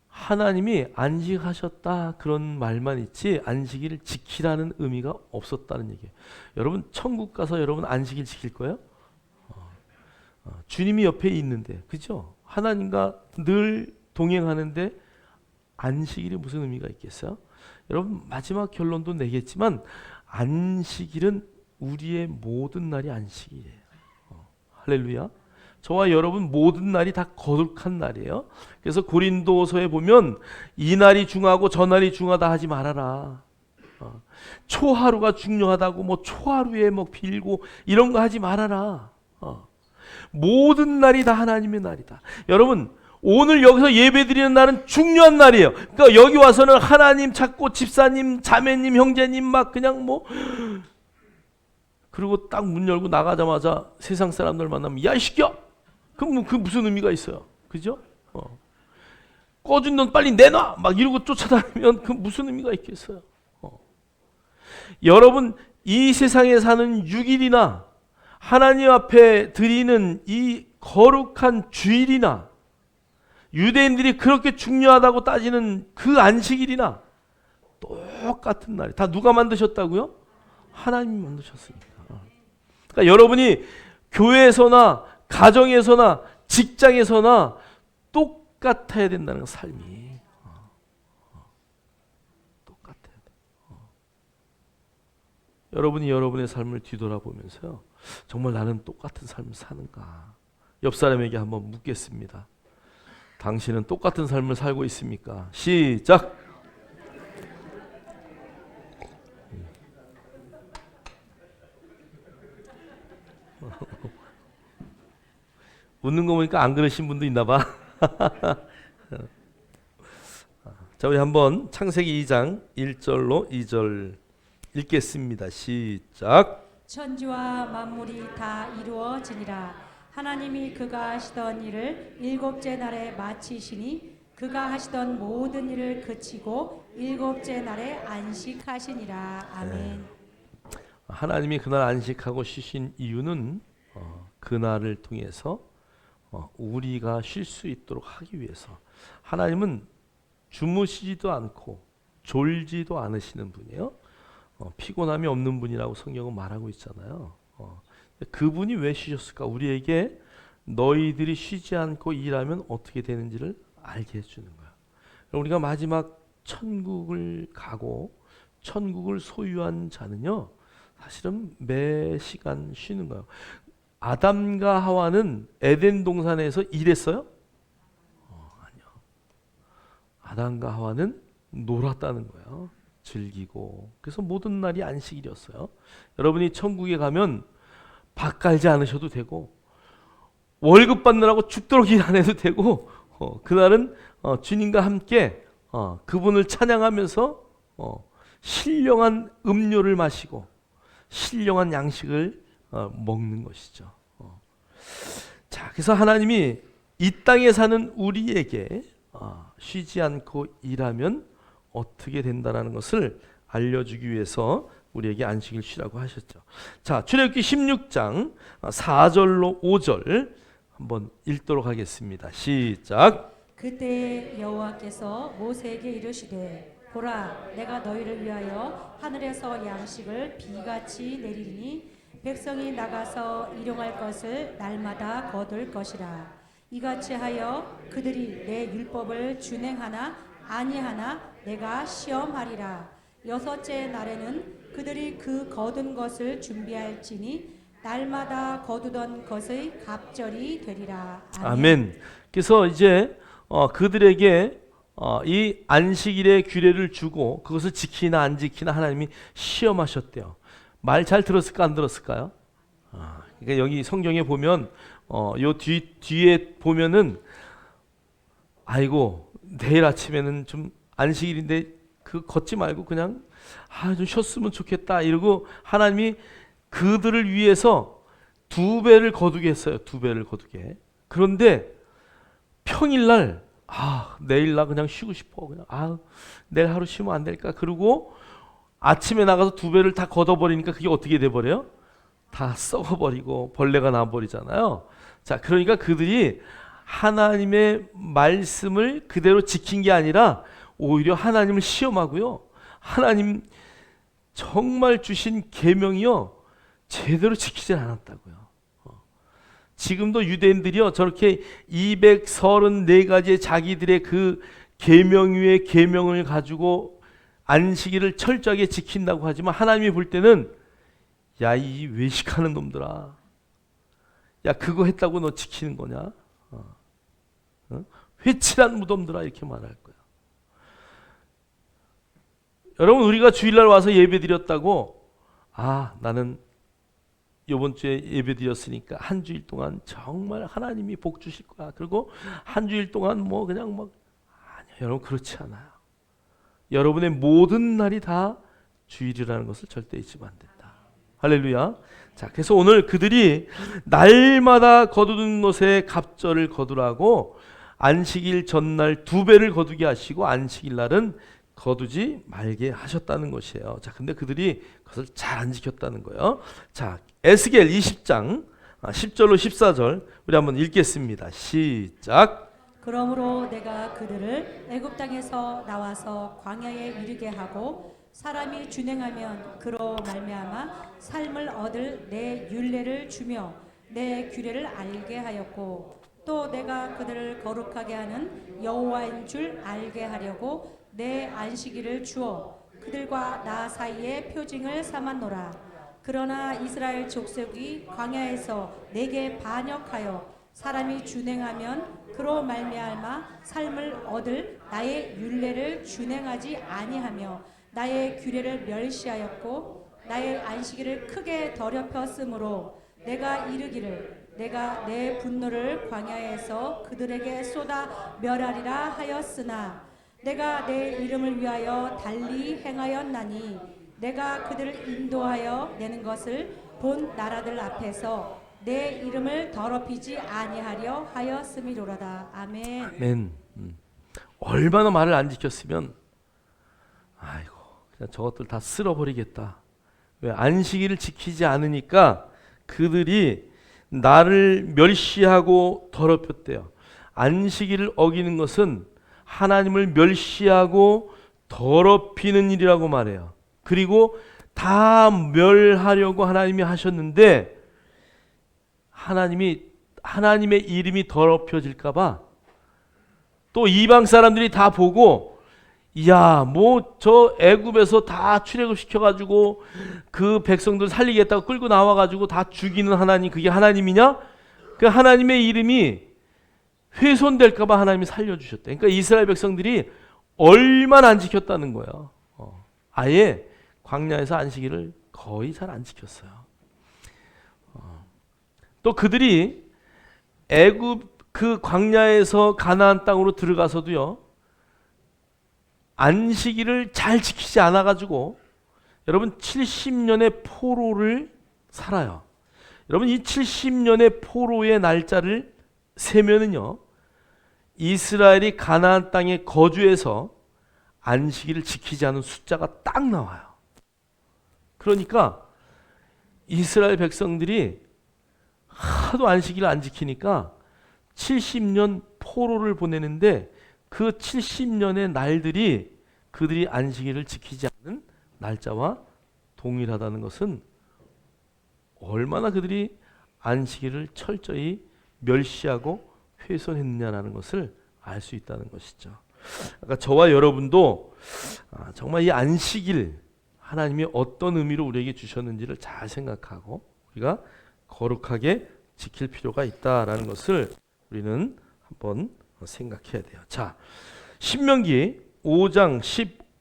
하나님이 안식하셨다, 그런 말만 있지 안식일을 지키라는 의미가 없었다는 얘기예요. 여러분 천국 가서 여러분 안식일 지킬 거예요? 주님이 옆에 있는데, 그죠? 하나님과 늘 동행하는데 안식일이 무슨 의미가 있겠어요? 여러분 마지막 결론도 내겠지만 안식일은 우리의 모든 날이 안식일이에요. 할렐루야. 저와 여러분 모든 날이 다 거룩한 날이에요. 그래서 고린도서에 보면 이 날이 중하고 저 날이 중하다 하지 말아라. 초하루가 중요하다고 뭐 초하루에 뭐 빌고 이런 거 하지 말아라. 모든 날이 다 하나님의 날이다. 여러분 오늘 여기서 예배드리는 날은 중요한 날이에요. 그러니까 여기 와서는 하나님 찾고 집사님, 자매님, 형제님 막 그냥 뭐, 그리고 딱 문 열고 나가자마자 세상 사람들 만나면 야 이 새끼야! 그럼 그 무슨 의미가 있어요? 그죠? 꺼준 돈 빨리 내놔! 막 이러고 쫓아다니면 그 무슨 의미가 있겠어요? 여러분 이 세상에 사는 6일이나 하나님 앞에 드리는 이 거룩한 주일이나 유대인들이 그렇게 중요하다고 따지는 그 안식일이나 똑같은 날이 다 누가 만드셨다고요? 하나님이 만드셨으니까. 그러니까 여러분이 교회에서나 가정에서나 직장에서나 똑같아야 된다는 삶이. 똑같아야 돼. 여러분이 여러분의 삶을 뒤돌아보면서요, 정말 나는 똑같은 삶을 사는가? 옆 사람에게 한번 묻겠습니다. 당신은 똑같은 삶을 살고 있습니까? 시작! 웃는 거 보니까 안 그러신 분도 있나 봐. 자, 우리 한번 창세기 2장 1절로 2절 읽겠습니다. 시작! 천지와 만물이 다 이루어지니라. 하나님이 그가 하시던 일을 일곱째 날에 마치시니 그가 하시던 모든 일을 그치고 일곱째 날에 안식하시니라. 아멘. 하나님이 그날 안식하고 쉬신 이유는 그날을 통해서 우리가 쉴 수 있도록 하기 위해서. 하나님은 주무시지도 않고 졸지도 않으시는 분이에요. 피곤함이 없는 분이라고 성경은 말하고 있잖아요. 그분이 왜 쉬셨을까? 우리에게 너희들이 쉬지 않고 일하면 어떻게 되는지를 알게 해주는 거야. 우리가 마지막 천국을 가고 천국을 소유한 자는요, 사실은 매 시간 쉬는 거예요. 아담과 하와는 에덴 동산에서 일했어요? 아니요. 아담과 하와는 놀았다는 거예요. 즐기고. 그래서 모든 날이 안식일이었어요. 여러분이 천국에 가면 밥 갈지 않으셔도 되고, 월급 받느라고 죽도록 일 안 해도 되고, 그날은 주님과 함께 그분을 찬양하면서 신령한 음료를 마시고 신령한 양식을 먹는 것이죠. 자, 그래서 하나님이 이 땅에 사는 우리에게 쉬지 않고 일하면 어떻게 된다는 것을 알려주기 위해서 우리에게 안식일 쉬라고 하셨죠. 자, 출애굽기 16장 4절로 5절 한번 읽도록 하겠습니다. 시작. 그때 여호와께서 모세에게 이르시되 보라, 내가 너희를 위하여 하늘에서 양식을 비같이 내리니 백성이 나가서 일용할 것을 날마다 거둘 것이라. 이같이 하여 그들이 내 율법을 준행하나 아니하나 내가 시험하리라. 여섯째 날에는 그들이 그 거둔 것을 준비할지니 날마다 거두던 것의 갑절이 되리라. 아멘. 그래서 이제 그들에게 이 안식일의 규례를 주고 그것을 지키나 안 지키나 하나님이 시험하셨대요. 말 잘 들었을까 안 들었을까요? 그러니까 여기 성경에 보면 요 뒤에 보면은 아이고 내일 아침에는 좀 안식일인데 그 걷지 말고 그냥 좀 쉬었으면 좋겠다 이러고 하나님이 그들을 위해서 2배를 거두게 했어요. 2배를 거두게. 그런데 평일날 내일 나 그냥 쉬고 싶어. 그냥 내일 하루 쉬면 안 될까? 그러고 아침에 나가서 2배를 다 걷어버리니까 그게 어떻게 돼버려요? 다 썩어버리고 벌레가 나버리잖아요. 자, 그러니까 그들이 하나님의 말씀을 그대로 지킨 게 아니라 오히려 하나님을 시험하고요. 하나님 정말 주신 계명이요 제대로 지키지 않았다고요. 지금도 유대인들이요 저렇게 234가지의 자기들의 그 계명 위에 계명을 가지고 안식일을 철저하게 지킨다고 하지만 하나님이 볼 때는 야, 이 외식하는 놈들아, 야 그거 했다고 너 지키는 거냐? 회칠한 무덤들아 이렇게 말할 거야. 여러분, 우리가 주일날 와서 예배 드렸다고 나는 이번 주에 예배 드렸으니까 한 주일 동안 정말 하나님이 복 주실 거야. 그리고 한 주일 동안 그냥 아니요, 여러분 그렇지 않아요. 여러분의 모든 날이 다 주일이라는 것을 절대 잊으면 안 된다. 할렐루야. 자, 그래서 오늘 그들이 날마다 거두는 것에 갑절을 거두라고 안식일 전날 2배를 거두게 하시고 안식일 날은 거두지 말게 하셨다는 것이에요. 자, 근데 그들이 그것을 잘 안 지켰다는 거예요. 자, 에스겔 20장 10절로 14절 우리 한번 읽겠습니다. 시작. 그러므로 내가 그들을 애굽 땅에서 나와서 광야에 이르게 하고 사람이 준행하면 그로 말미암아 삶을 얻을 내 율례를 주며 내 규례를 알게 하였고 또 내가 그들을 거룩하게 하는 여호와인 줄 알게 하려고 내 안식일을 주어 그들과 나 사이에 표징을 삼았노라. 그러나 이스라엘 족속이 광야에서 내게 반역하여 사람이 준행하면 그로 말미암아 삶을 얻을 나의 율례를 준행하지 아니하며 나의 규례를 멸시하였고 나의 안식일을 크게 더럽혔으므로 내가 이르기를 내가 내 분노를 광야에서 그들에게 쏟아 멸하리라 하였으나 내가 내 이름을 위하여 달리 행하였나니 내가 그들을 인도하여 내는 것을 본 나라들 앞에서 내 이름을 더럽히지 아니하려 하였음이로다. 아멘. 아멘. 얼마나 말을 안 지켰으면 아이고 그냥 저것들 다 쓸어버리겠다. 왜? 안식일을 지키지 않으니까 그들이 나를 멸시하고 더럽혔대요. 안식일을 어기는 것은 하나님을 멸시하고 더럽히는 일이라고 말해요. 그리고 다 멸하려고 하나님이 하셨는데 하나님의 이름이 더럽혀질까 봐 또 이방 사람들이 다 보고 야, 뭐 저 애굽에서 다 출애굽 시켜가지고 그 백성들 살리겠다고 끌고 나와가지고 다 죽이는 하나님, 그게 하나님이냐? 그 하나님의 이름이 훼손될까봐 하나님이 살려주셨대. 그러니까 이스라엘 백성들이 얼마나 안 지켰다는 거예요. 아예 광야에서 안식일을 거의 잘 안 지켰어요. 또 그들이 애굽 그 광야에서 가나안 땅으로 들어가서도요, 안식일을 잘 지키지 않아 가지고 여러분 70년의 포로를 살아요. 여러분 이 70년의 포로의 날짜를 세면은요, 이스라엘이 가나안 땅에 거주해서 안식일을 지키지 않은 숫자가 딱 나와요. 그러니까 이스라엘 백성들이 하도 안식일을 안 지키니까 70년 포로를 보내는데 그 70년의 날들이 그들이 안식일을 지키지 않는 날짜와 동일하다는 것은 얼마나 그들이 안식일을 철저히 멸시하고 훼손했느냐라는 것을 알 수 있다는 것이죠. 그러니까 저와 여러분도 정말 이 안식일 하나님이 어떤 의미로 우리에게 주셨는지를 잘 생각하고 우리가 거룩하게 지킬 필요가 있다라는 것을 우리는 한번 생각해야 돼요. 자, 신명기 5장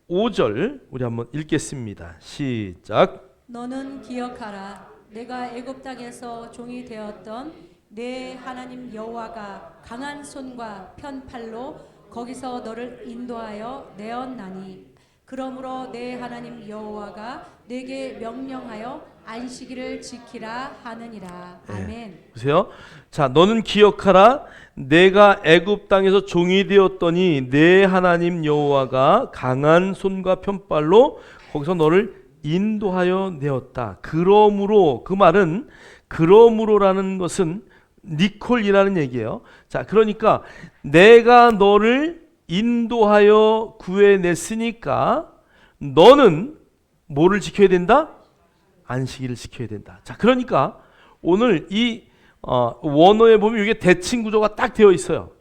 15절 우리 한번 읽겠습니다. 시작. 너는 기억하라. 내가 애굽 땅에서 종이 되었던 내 하나님 여호와가 강한 손과 편팔로 거기서 너를 인도하여 내었나니 그러므로 내 하나님 여호와가 내게 명령하여 안식일을 지키라 하느니라. 아멘. 네. 보세요. 자, 너는 기억하라. 내가 애굽 땅에서 종이 되었더니 내 하나님 여호와가 강한 손과 편발로 거기서 너를 인도하여 내었다. 그러므로, 그 말은 그러므로라는 것은 니콜이라는 얘기예요. 자, 그러니까 내가 너를 인도하여 구해냈으니까 너는 뭐를 지켜야 된다? 안식일을 지켜야 된다. 자, 그러니까 오늘 이 원어에 보면 이게 대칭 구조가 딱 되어 있어요.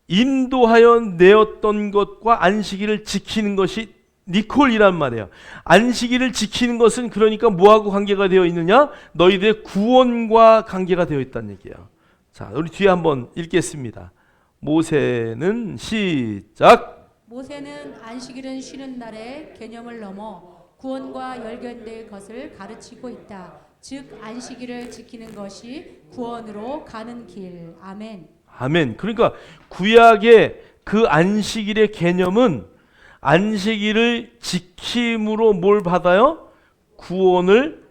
인도하여 내었던 것과 안식일을 지키는 것이 니콜이란 말이에요. 안식일을 지키는 것은 그러니까 뭐하고 관계가 되어 있느냐? 너희들의 구원과 관계가 되어 있다는 얘기예요. 자, 우리 뒤에 한번 읽겠습니다. 모세는 시작. 모세는 안식일은 쉬는 날의 개념을 넘어 구원과 연결될 것을 가르치고 있다. 즉 안식일을 지키는 것이 구원으로 가는 길. 아멘. 아멘. 그러니까 구약의 그 안식일의 개념은 안식일을 지킴으로 뭘 받아요? 구원을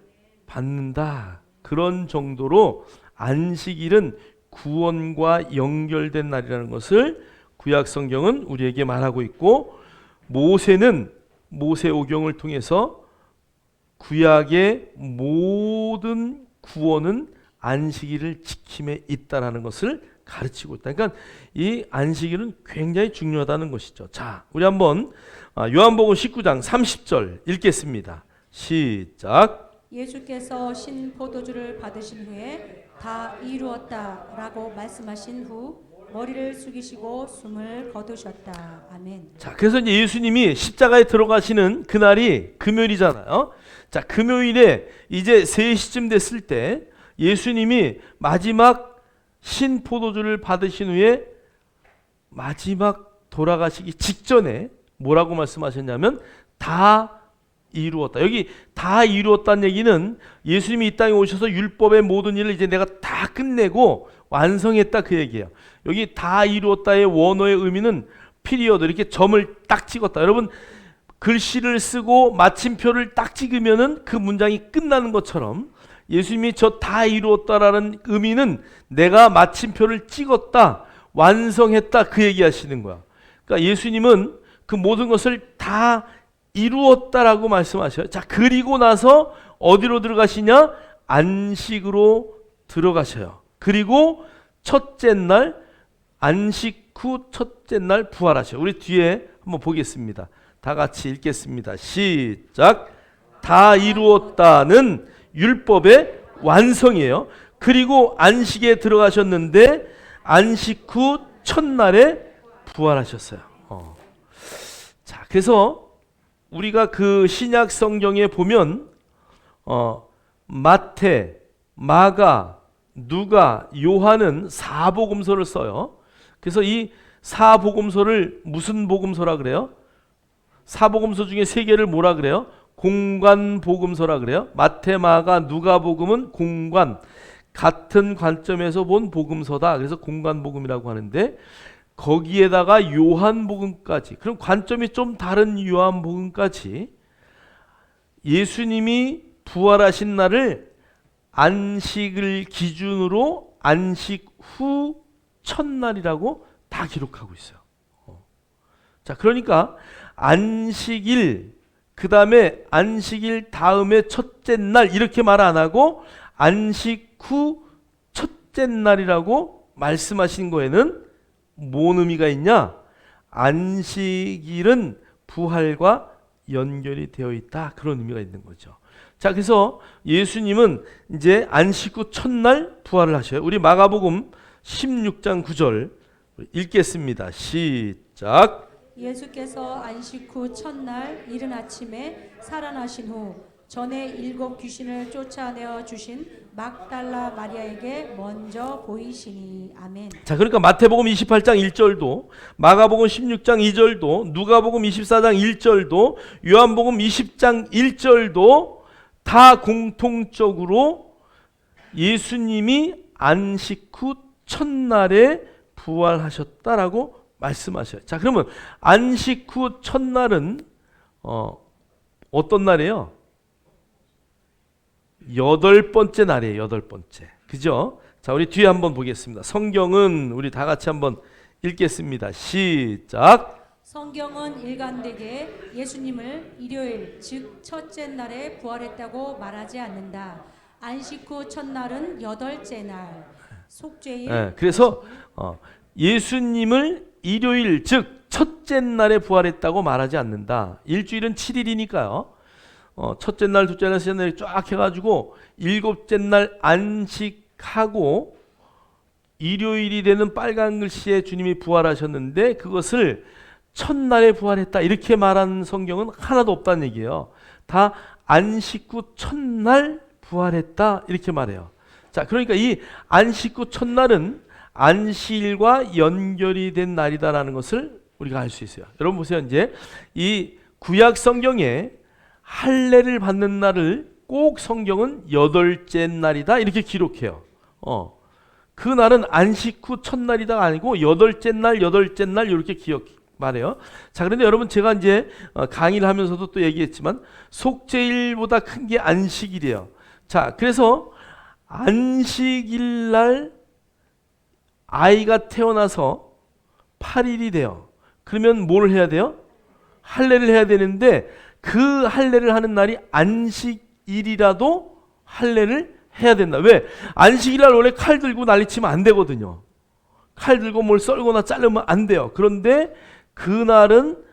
받는다. 그런 정도로 안식일은 구원과 연결된 날이라는 것을 구약 성경은 우리에게 말하고 있고, 모세는 모세오경을 통해서 구약의 모든 구원은 안식일을 지킴에 있다라는 것을 가르치고 있다. 그러니까 이 안식일은 굉장히 중요하다는 것이죠. 자, 우리 한번 요한복음 19장 30절 읽겠습니다. 시작. 예수께서 신 포도주를 받으신 후에 다 이루었다라고 말씀하신 후 머리를 숙이시고 숨을 거두셨다. 아멘. 자, 그래서 이제 예수님이 십자가에 들어가시는 그날이 금요일이잖아요. 자, 금요일에 이제 3시쯤 됐을 때 예수님이 마지막 신 포도주를 받으신 후에 마지막 돌아가시기 직전에 뭐라고 말씀하셨냐면 다 이루었다. 여기 다 이루었다는 얘기는 예수님이 이 땅에 오셔서 율법의 모든 일을 이제 내가 다 끝내고 완성했다, 그 얘기예요. 여기 다 이루었다의 원어의 의미는 피리어드, 이렇게 점을 딱 찍었다. 여러분 글씨를 쓰고 마침표를 딱 찍으면은 그 문장이 끝나는 것처럼 예수님이 저 다 이루었다라는 의미는 내가 마침표를 찍었다, 완성했다, 그 얘기하시는 거야. 그러니까 예수님은 그 모든 것을 다 이루었다라고 말씀하셔요. 자, 그리고 나서 어디로 들어가시냐? 안식으로 들어가셔요. 그리고 첫째 날 안식 후 첫째 날 부활하셔요. 우리 뒤에 한번 보겠습니다. 다 같이 읽겠습니다. 시작. 다 이루었다는 율법의 완성이에요. 그리고 안식에 들어가셨는데 안식 후 첫날에 부활하셨어요. 자, 그래서 우리가 그 신약 성경에 보면 마태, 마가, 누가, 요한은 사복음서를 써요. 그래서 이 사복음서를 무슨 복음서라 그래요? 사복음서 중에 세 개를 뭐라 그래요? 공관복음서라 그래요. 마태, 마가, 누가복음은 공관, 같은 관점에서 본 복음서다. 그래서 공관복음이라고 하는데 거기에다가 요한복음까지, 그럼 관점이 좀 다른 요한복음까지 예수님이 부활하신 날을 안식을 기준으로 안식 후 첫날이라고 다 기록하고 있어요. 자, 그러니까 안식일, 그 다음에 안식일 다음에 첫째 날 이렇게 말 안 하고 안식 후 첫째 날이라고 말씀하신 거에는 뭔 의미가 있냐? 안식일은 부활과 연결이 되어 있다. 그런 의미가 있는 거죠. 자, 그래서 예수님은 이제 안식 후 첫날 부활을 하셔요. 우리 마가복음 16장 9절 읽겠습니다. 시작. 예수께서 안식 후 첫날 이른 아침에 살아나신 후 전에 7 귀신을 쫓아내어 주신 막달라 마리아에게 먼저 보이시니. 아멘. 자, 그러니까 마태복음 28장 1절도, 마가복음 16장 2절도, 누가복음 24장 1절도, 요한복음 20장 1절도 다 공통적으로 예수님이 안식 후 첫날에 부활하셨다라고 말씀하셔요. 자, 그러면 안식 후 첫날은 어떤 날이에요? 8번째 날이에요. 8번째. 그죠? 자, 우리 뒤에 한번 보겠습니다. 성경은 우리 다 같이 한번 읽겠습니다. 시작. 성경은 일관되게 예수님을 일요일 즉 첫째 날에 부활했다고 말하지 않는다. 안식 후 첫날은 8째 날 속죄일. 네, 그래서 예수님을 일요일 즉 첫째 날에 부활했다고 말하지 않는다. 일주일은 7일이니까요. 첫째 날, 둘째 날, 셋째 날 쫙 해가지고 7째 날 안식하고 일요일이 되는 빨간 글씨에 주님이 부활하셨는데 그것을 첫날에 부활했다 이렇게 말하는 성경은 하나도 없다는 얘기예요. 다 안식 후 첫날 부활했다 이렇게 말해요. 자, 그러니까 이 안식 후 첫날은 안식일과 연결이 된 날이다라는 것을 우리가 알 수 있어요. 여러분 보세요. 이제 이 구약 성경에 할례를 받는 날을 꼭 성경은 8째 날이다 이렇게 기록해요. 그 날은 안식 후 첫날이다 아니고 8째 날 이렇게 말해요. 자, 그런데 여러분 제가 이제 강의를 하면서도 또 얘기했지만 속죄일보다 큰 게 안식일이에요. 자, 그래서 안식일 날 아이가 태어나서 8일이 돼요. 그러면 뭘 해야 돼요? 할례를 해야 되는데 그 할례를 하는 날이 안식일이라도 할례를 해야 된다. 왜? 안식일날 원래 칼 들고 난리치면 안 되거든요. 칼 들고 뭘 썰거나 자르면 안 돼요. 그런데 그날은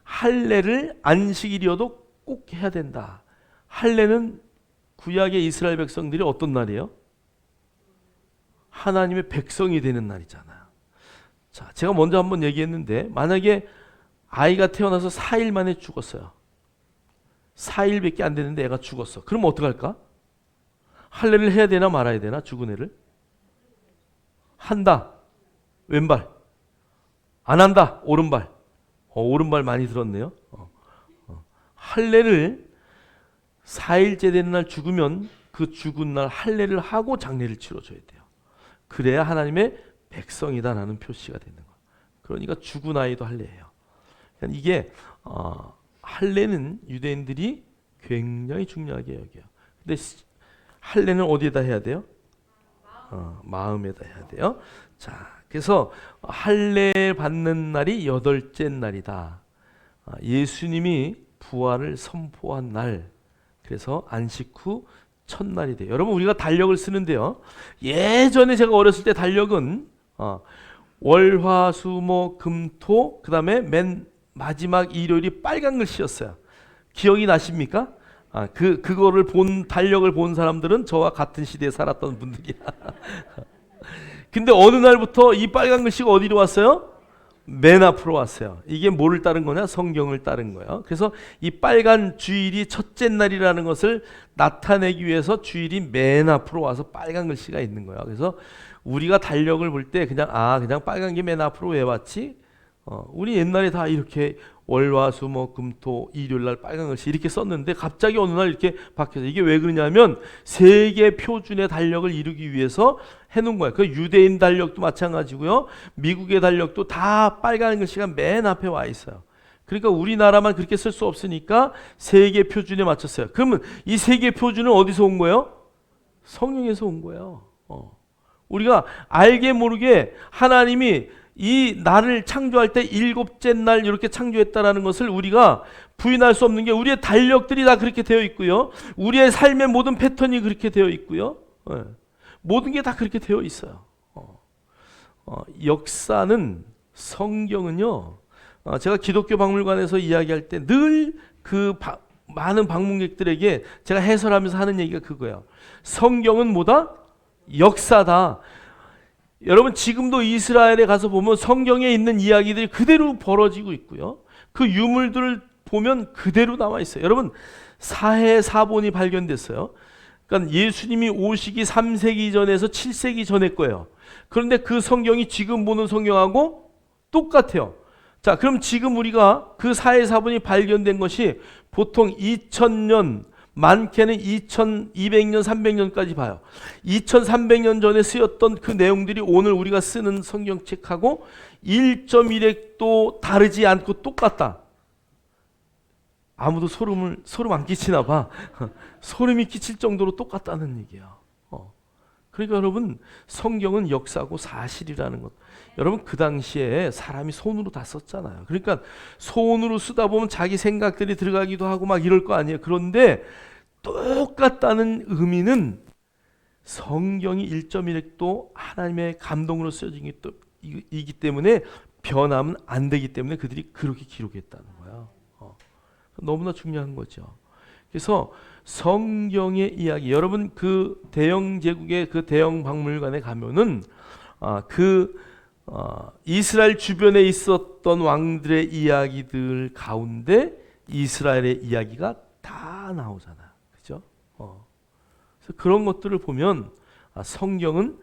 할례를 안식일이어도 꼭 해야 된다. 할례는 구약의 이스라엘 백성들이 어떤 날이에요? 하나님의 백성이 되는 날이잖아요. 자, 제가 먼저 한번 얘기했는데 만약에 아이가 태어나서 4일 만에 죽었어요. 4일밖에 안 되는데 애가 죽었어. 그럼 어떡할까? 할례를 해야 되나 말아야 되나? 죽은 애를? 한다. 왼발. 안 한다. 오른발. 오른발 많이 들었네요. 할례를 4일째 되는 날 죽으면 그 죽은 날 할례를 하고 장례를 치러줘야 돼요. 그래야 하나님의 백성이다라는 표시가 되는 거예요. 그러니까 죽은 아이도 할례예요. 그러니까 이게 할례는 유대인들이 굉장히 중요하게 여겨요. 근데 할례는 어디에다 해야 돼요? 마음에다 해야 돼요. 자, 그래서 할례 받는 날이 8째 날이다. 예수님이 부활을 선포한 날. 그래서 안식 후 첫날이 돼요. 여러분 우리가 달력을 쓰는데요. 예전에 제가 어렸을 때 달력은 월화수목금토 그다음에 맨 마지막 일요일이 빨간 글씨였어요. 기억이 나십니까? 그거를 본 달력을 본 사람들은 저와 같은 시대에 살았던 분들이야. 근데 어느 날부터 이 빨간 글씨가 어디로 왔어요? 맨 앞으로 왔어요. 이게 뭐를 따른 거냐? 성경을 따른 거예요. 그래서 이 빨간 주일이 첫째 날이라는 것을 나타내기 위해서 주일이 맨 앞으로 와서 빨간 글씨가 있는 거예요. 그래서 우리가 달력을 볼 때 그냥 빨간 게 맨 앞으로 왜 왔지? 우리 옛날에 다 이렇게 월화수목금토 일요일 날 빨간 글씨 이렇게 썼는데 갑자기 어느 날 이렇게 바뀌어서 이게 왜 그러냐면 세계 표준의 달력을 이루기 위해서 해놓은 거예요. 그 유대인 달력도 마찬가지고요. 미국의 달력도 다 빨간 글씨가 맨 앞에 와 있어요. 그러니까 우리나라만 그렇게 쓸 수 없으니까 세계 표준에 맞췄어요. 그러면 이 세계 표준은 어디서 온 거예요? 성령에서 온 거예요. 우리가 알게 모르게 하나님이 이 날을 창조할 때 일곱째 날 이렇게 창조했다라는 것을 우리가 부인할 수 없는 게 우리의 달력들이 다 그렇게 되어 있고요. 우리의 삶의 모든 패턴이 그렇게 되어 있고요. 모든 게 다 그렇게 되어 있어요. 역사는 성경은요. 제가 기독교 박물관에서 이야기할 때 늘 그 많은 방문객들에게 제가 해설하면서 하는 얘기가 그거예요. 성경은 뭐다? 역사다. 여러분 지금도 이스라엘에 가서 보면 성경에 있는 이야기들이 그대로 벌어지고 있고요. 그 유물들을 보면 그대로 남아 있어요. 여러분 사해 사본이 발견됐어요. 그러니까 예수님이 오시기 3세기 전에서 7세기 전의 거예요. 그런데 그 성경이 지금 보는 성경하고 똑같아요. 자, 그럼 지금 우리가 그 사해 사본이 발견된 것이 보통 2000년 많게는 2200년, 300년까지 봐요. 2300년 전에 쓰였던 그 내용들이 오늘 우리가 쓰는 성경책하고 1.1획도 다르지 않고 똑같다. 아무도 소름 안 끼치나 봐. 소름이 끼칠 정도로 똑같다는 얘기예요. 그러니까 여러분 성경은 역사고 사실이라는 것. 여러분 그 당시에 사람이 손으로 다 썼잖아요. 그러니까 손으로 쓰다 보면 자기 생각들이 들어가기도 하고 막 이럴 거 아니에요. 그런데 똑같다는 의미는 성경이 1.1획도 하나님의 감동으로 쓰여진 게 이기 때문에 변하면 안 되기 때문에 그들이 그렇게 기록했다는 거예요. 너무나 중요한 거죠. 그래서 성경의 이야기, 여러분 그 대영 제국의 그 대영 박물관에 가면은 이스라엘 주변에 있었던 왕들의 이야기들 가운데 이스라엘의 이야기가 다 나오잖아요. 그죠? 그래서 그런 것들을 보면 성경은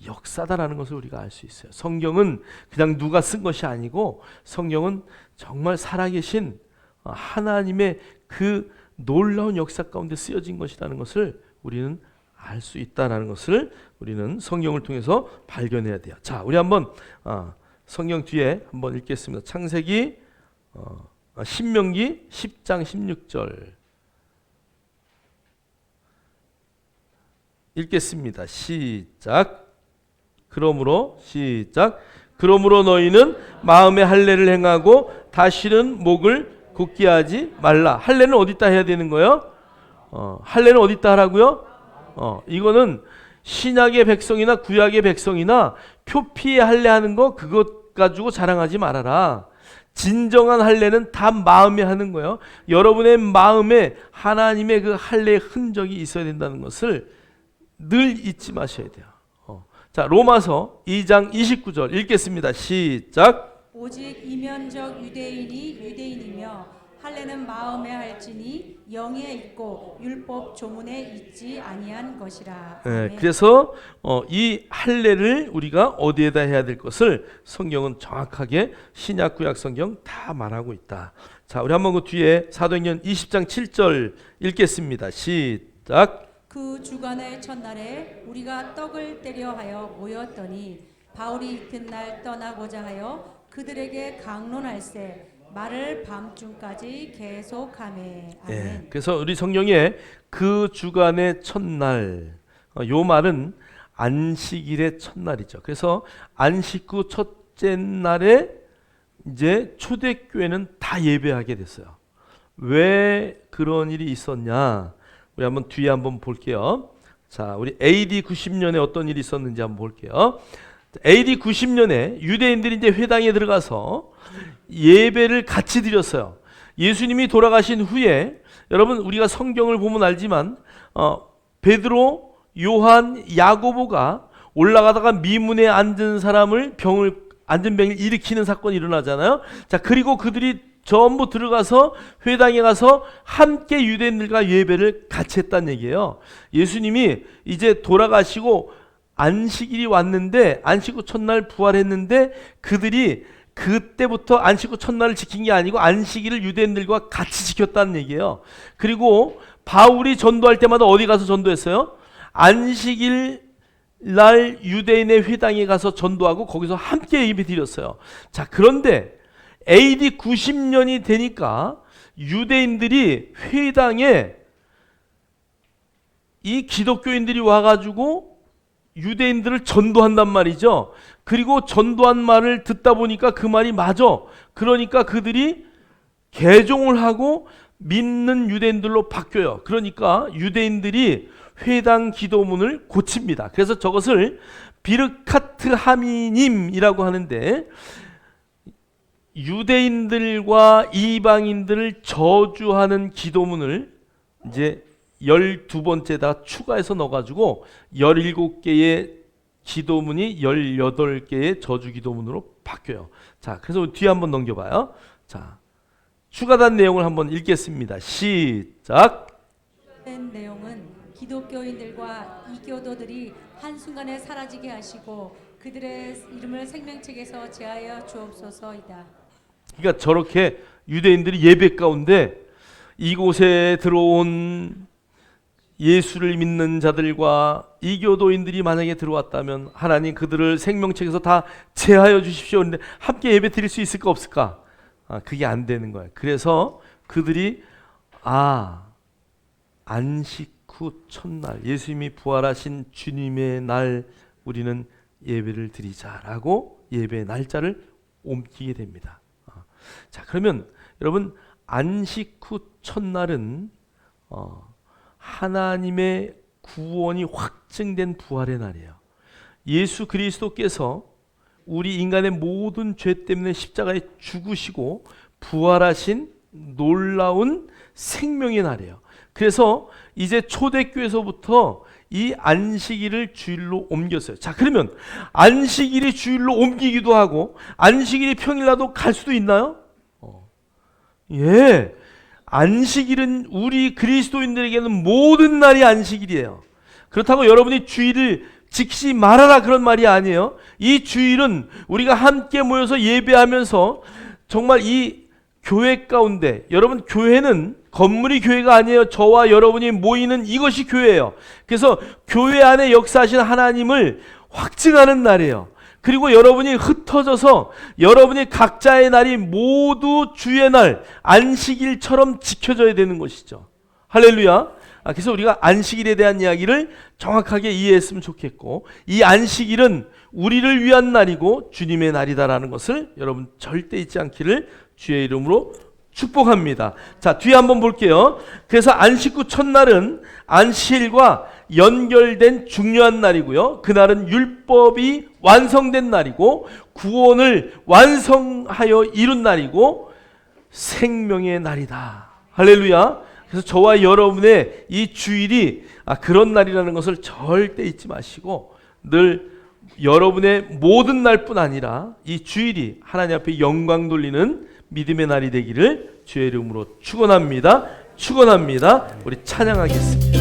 역사다라는 것을 우리가 알 수 있어요. 성경은 그냥 누가 쓴 것이 아니고 성경은 정말 살아계신 하나님의 그 놀라운 역사 가운데 쓰여진 것이라는 것을 우리는 알 수 있다는 것을 우리는 성경을 통해서 발견해야 돼요. 자, 우리 한번 성경 뒤에 한번 읽겠습니다. 창세기, 신명기 10장 16절 읽겠습니다. 시작. 그러므로 너희는 마음의 할례를 행하고 다시는 목을 굳게 하지 말라. 할례는 어디다 해야 되는 거예요? 할례는 어디다 하라고요? 이거는 신약의 백성이나 구약의 백성이나 표피에 할례하는 거 그것 가지고 자랑하지 말아라. 진정한 할례는 다 마음에 하는 거예요. 여러분의 마음에 하나님의 그 할례의 흔적이 있어야 된다는 것을 늘 잊지 마셔야 돼요. 자, 로마서 2장 29절 읽겠습니다. 시작. 오직 이면적 유대인이 유대인이며 할례는 마음에 할지니 영에 있고 율법 조문에 있지 아니한 것이라. 네, 그래서 이 할례를 우리가 어디에다 해야 될 것을 성경은 정확하게 신약 구약 성경 다 말하고 있다. 자, 우리 한번 그 뒤에 사도행전 20장 7절 읽겠습니다. 시작. 그 주간의 첫날에 우리가 떡을 떼려 하여 모였더니 바울이 이튿날 떠나고자 하여 그들에게 강론할세 말을 밤중까지 계속하매. 아멘. 예, 그래서 우리 성경에 그 주간의 첫날, 요 말은 안식일의 첫날이죠. 그래서 안식 후 첫째 날에 이제 초대교회는 다 예배하게 됐어요. 왜 그런 일이 있었냐? 우리 한번 뒤에 한번 볼게요. 자, 우리 AD 90년에 어떤 일이 있었는지 한번 볼게요. AD 90년에 유대인들이 이제 회당에 들어가서 예배를 같이 드렸어요. 예수님이 돌아가신 후에 여러분 우리가 성경을 보면 알지만 베드로, 요한, 야고보가 올라가다가 미문에 앉은 사람을 앉은 병을 일으키는 사건이 일어나잖아요. 자, 그리고 그들이 전부 들어가서 회당에 가서 함께 유대인들과 예배를 같이 했다는 얘기예요. 예수님이 이제 돌아가시고 안식일이 왔는데 안식 후 첫날 부활했는데 그들이 그때부터 안식 후 첫날을 지킨 게 아니고 안식일을 유대인들과 같이 지켰다는 얘기예요. 그리고 바울이 전도할 때마다 어디 가서 전도했어요? 안식일 날 유대인의 회당에 가서 전도하고 거기서 함께 예배 드렸어요. 자, 그런데 AD 90년이 되니까 유대인들이 회당에 이 기독교인들이 와가지고 유대인들을 전도한단 말이죠. 그리고 전도한 말을 듣다 보니까 그 말이 맞아. 그러니까 그들이 개종을 하고 믿는 유대인들로 바뀌어요. 그러니까 유대인들이 회당 기도문을 고칩니다. 그래서 저것을 비르카트 하미님이라고 하는데 유대인들과 이방인들을 저주하는 기도문을 이제 12번째다 추가해서 넣어가지고 17개의 기도문이 18개의 저주 기도문으로 바뀌어요. 자, 그래서 뒤에 한번 넘겨봐요. 자, 추가된 내용을 한번 읽겠습니다. 시작. 된 내용은 기독교인들과 이교도들이 한순간에 사라지게 하시고 그들의 이름을 생명책에서 제하여 주옵소서이다. 그러니까 저렇게 유대인들이 예배 가운데 이곳에 들어온 예수를 믿는 자들과 이교도인들이 만약에 들어왔다면 하나님 그들을 생명책에서 다 제하여 주십시오. 그런데 함께 예배 드릴 수 있을까 없을까? 그게 안 되는 거예요. 그래서 그들이 안식 후 첫날 예수님이 부활하신 주님의 날 우리는 예배를 드리자라고 예배의 날짜를 옮기게 됩니다. 자, 그러면 여러분 안식 후 첫날은 하나님의 구원이 확증된 부활의 날이에요. 예수 그리스도께서 우리 인간의 모든 죄 때문에 십자가에 죽으시고 부활하신 놀라운 생명의 날이에요. 그래서 이제 초대교회에서부터 이 안식일을 주일로 옮겼어요. 자, 그러면 안식일이 주일로 옮기기도 하고 안식일이 평일날도 갈 수도 있나요? 예. 안식일은 우리 그리스도인들에게는 모든 날이 안식일이에요. 그렇다고 여러분이 주일을 지키지 말아라 그런 말이 아니에요. 이 주일은 우리가 함께 모여서 예배하면서 정말 이 교회 가운데, 여러분 교회는 건물이 교회가 아니에요. 저와 여러분이 모이는 이것이 교회예요. 그래서 교회 안에 역사하신 하나님을 확증하는 날이에요. 그리고 여러분이 흩어져서 여러분이 각자의 날이 모두 주의 날, 안식일처럼 지켜져야 되는 것이죠. 할렐루야. 그래서 우리가 안식일에 대한 이야기를 정확하게 이해했으면 좋겠고, 이 안식일은 우리를 위한 날이고 주님의 날이다라는 것을 여러분 절대 잊지 않기를 주의 이름으로 축복합니다. 자, 뒤에 한번 볼게요. 그래서 안식 후 첫날은 안식일과 연결된 중요한 날이고요. 그날은 율법이 완성된 날이고 구원을 완성하여 이룬 날이고 생명의 날이다. 할렐루야. 그래서 저와 여러분의 이 주일이 그런 날이라는 것을 절대 잊지 마시고 늘 여러분의 모든 날뿐 아니라 이 주일이 하나님 앞에 영광 돌리는 믿음의 날이 되기를 주의 이름으로 축원합니다. 축원합니다. 우리 찬양하겠습니다.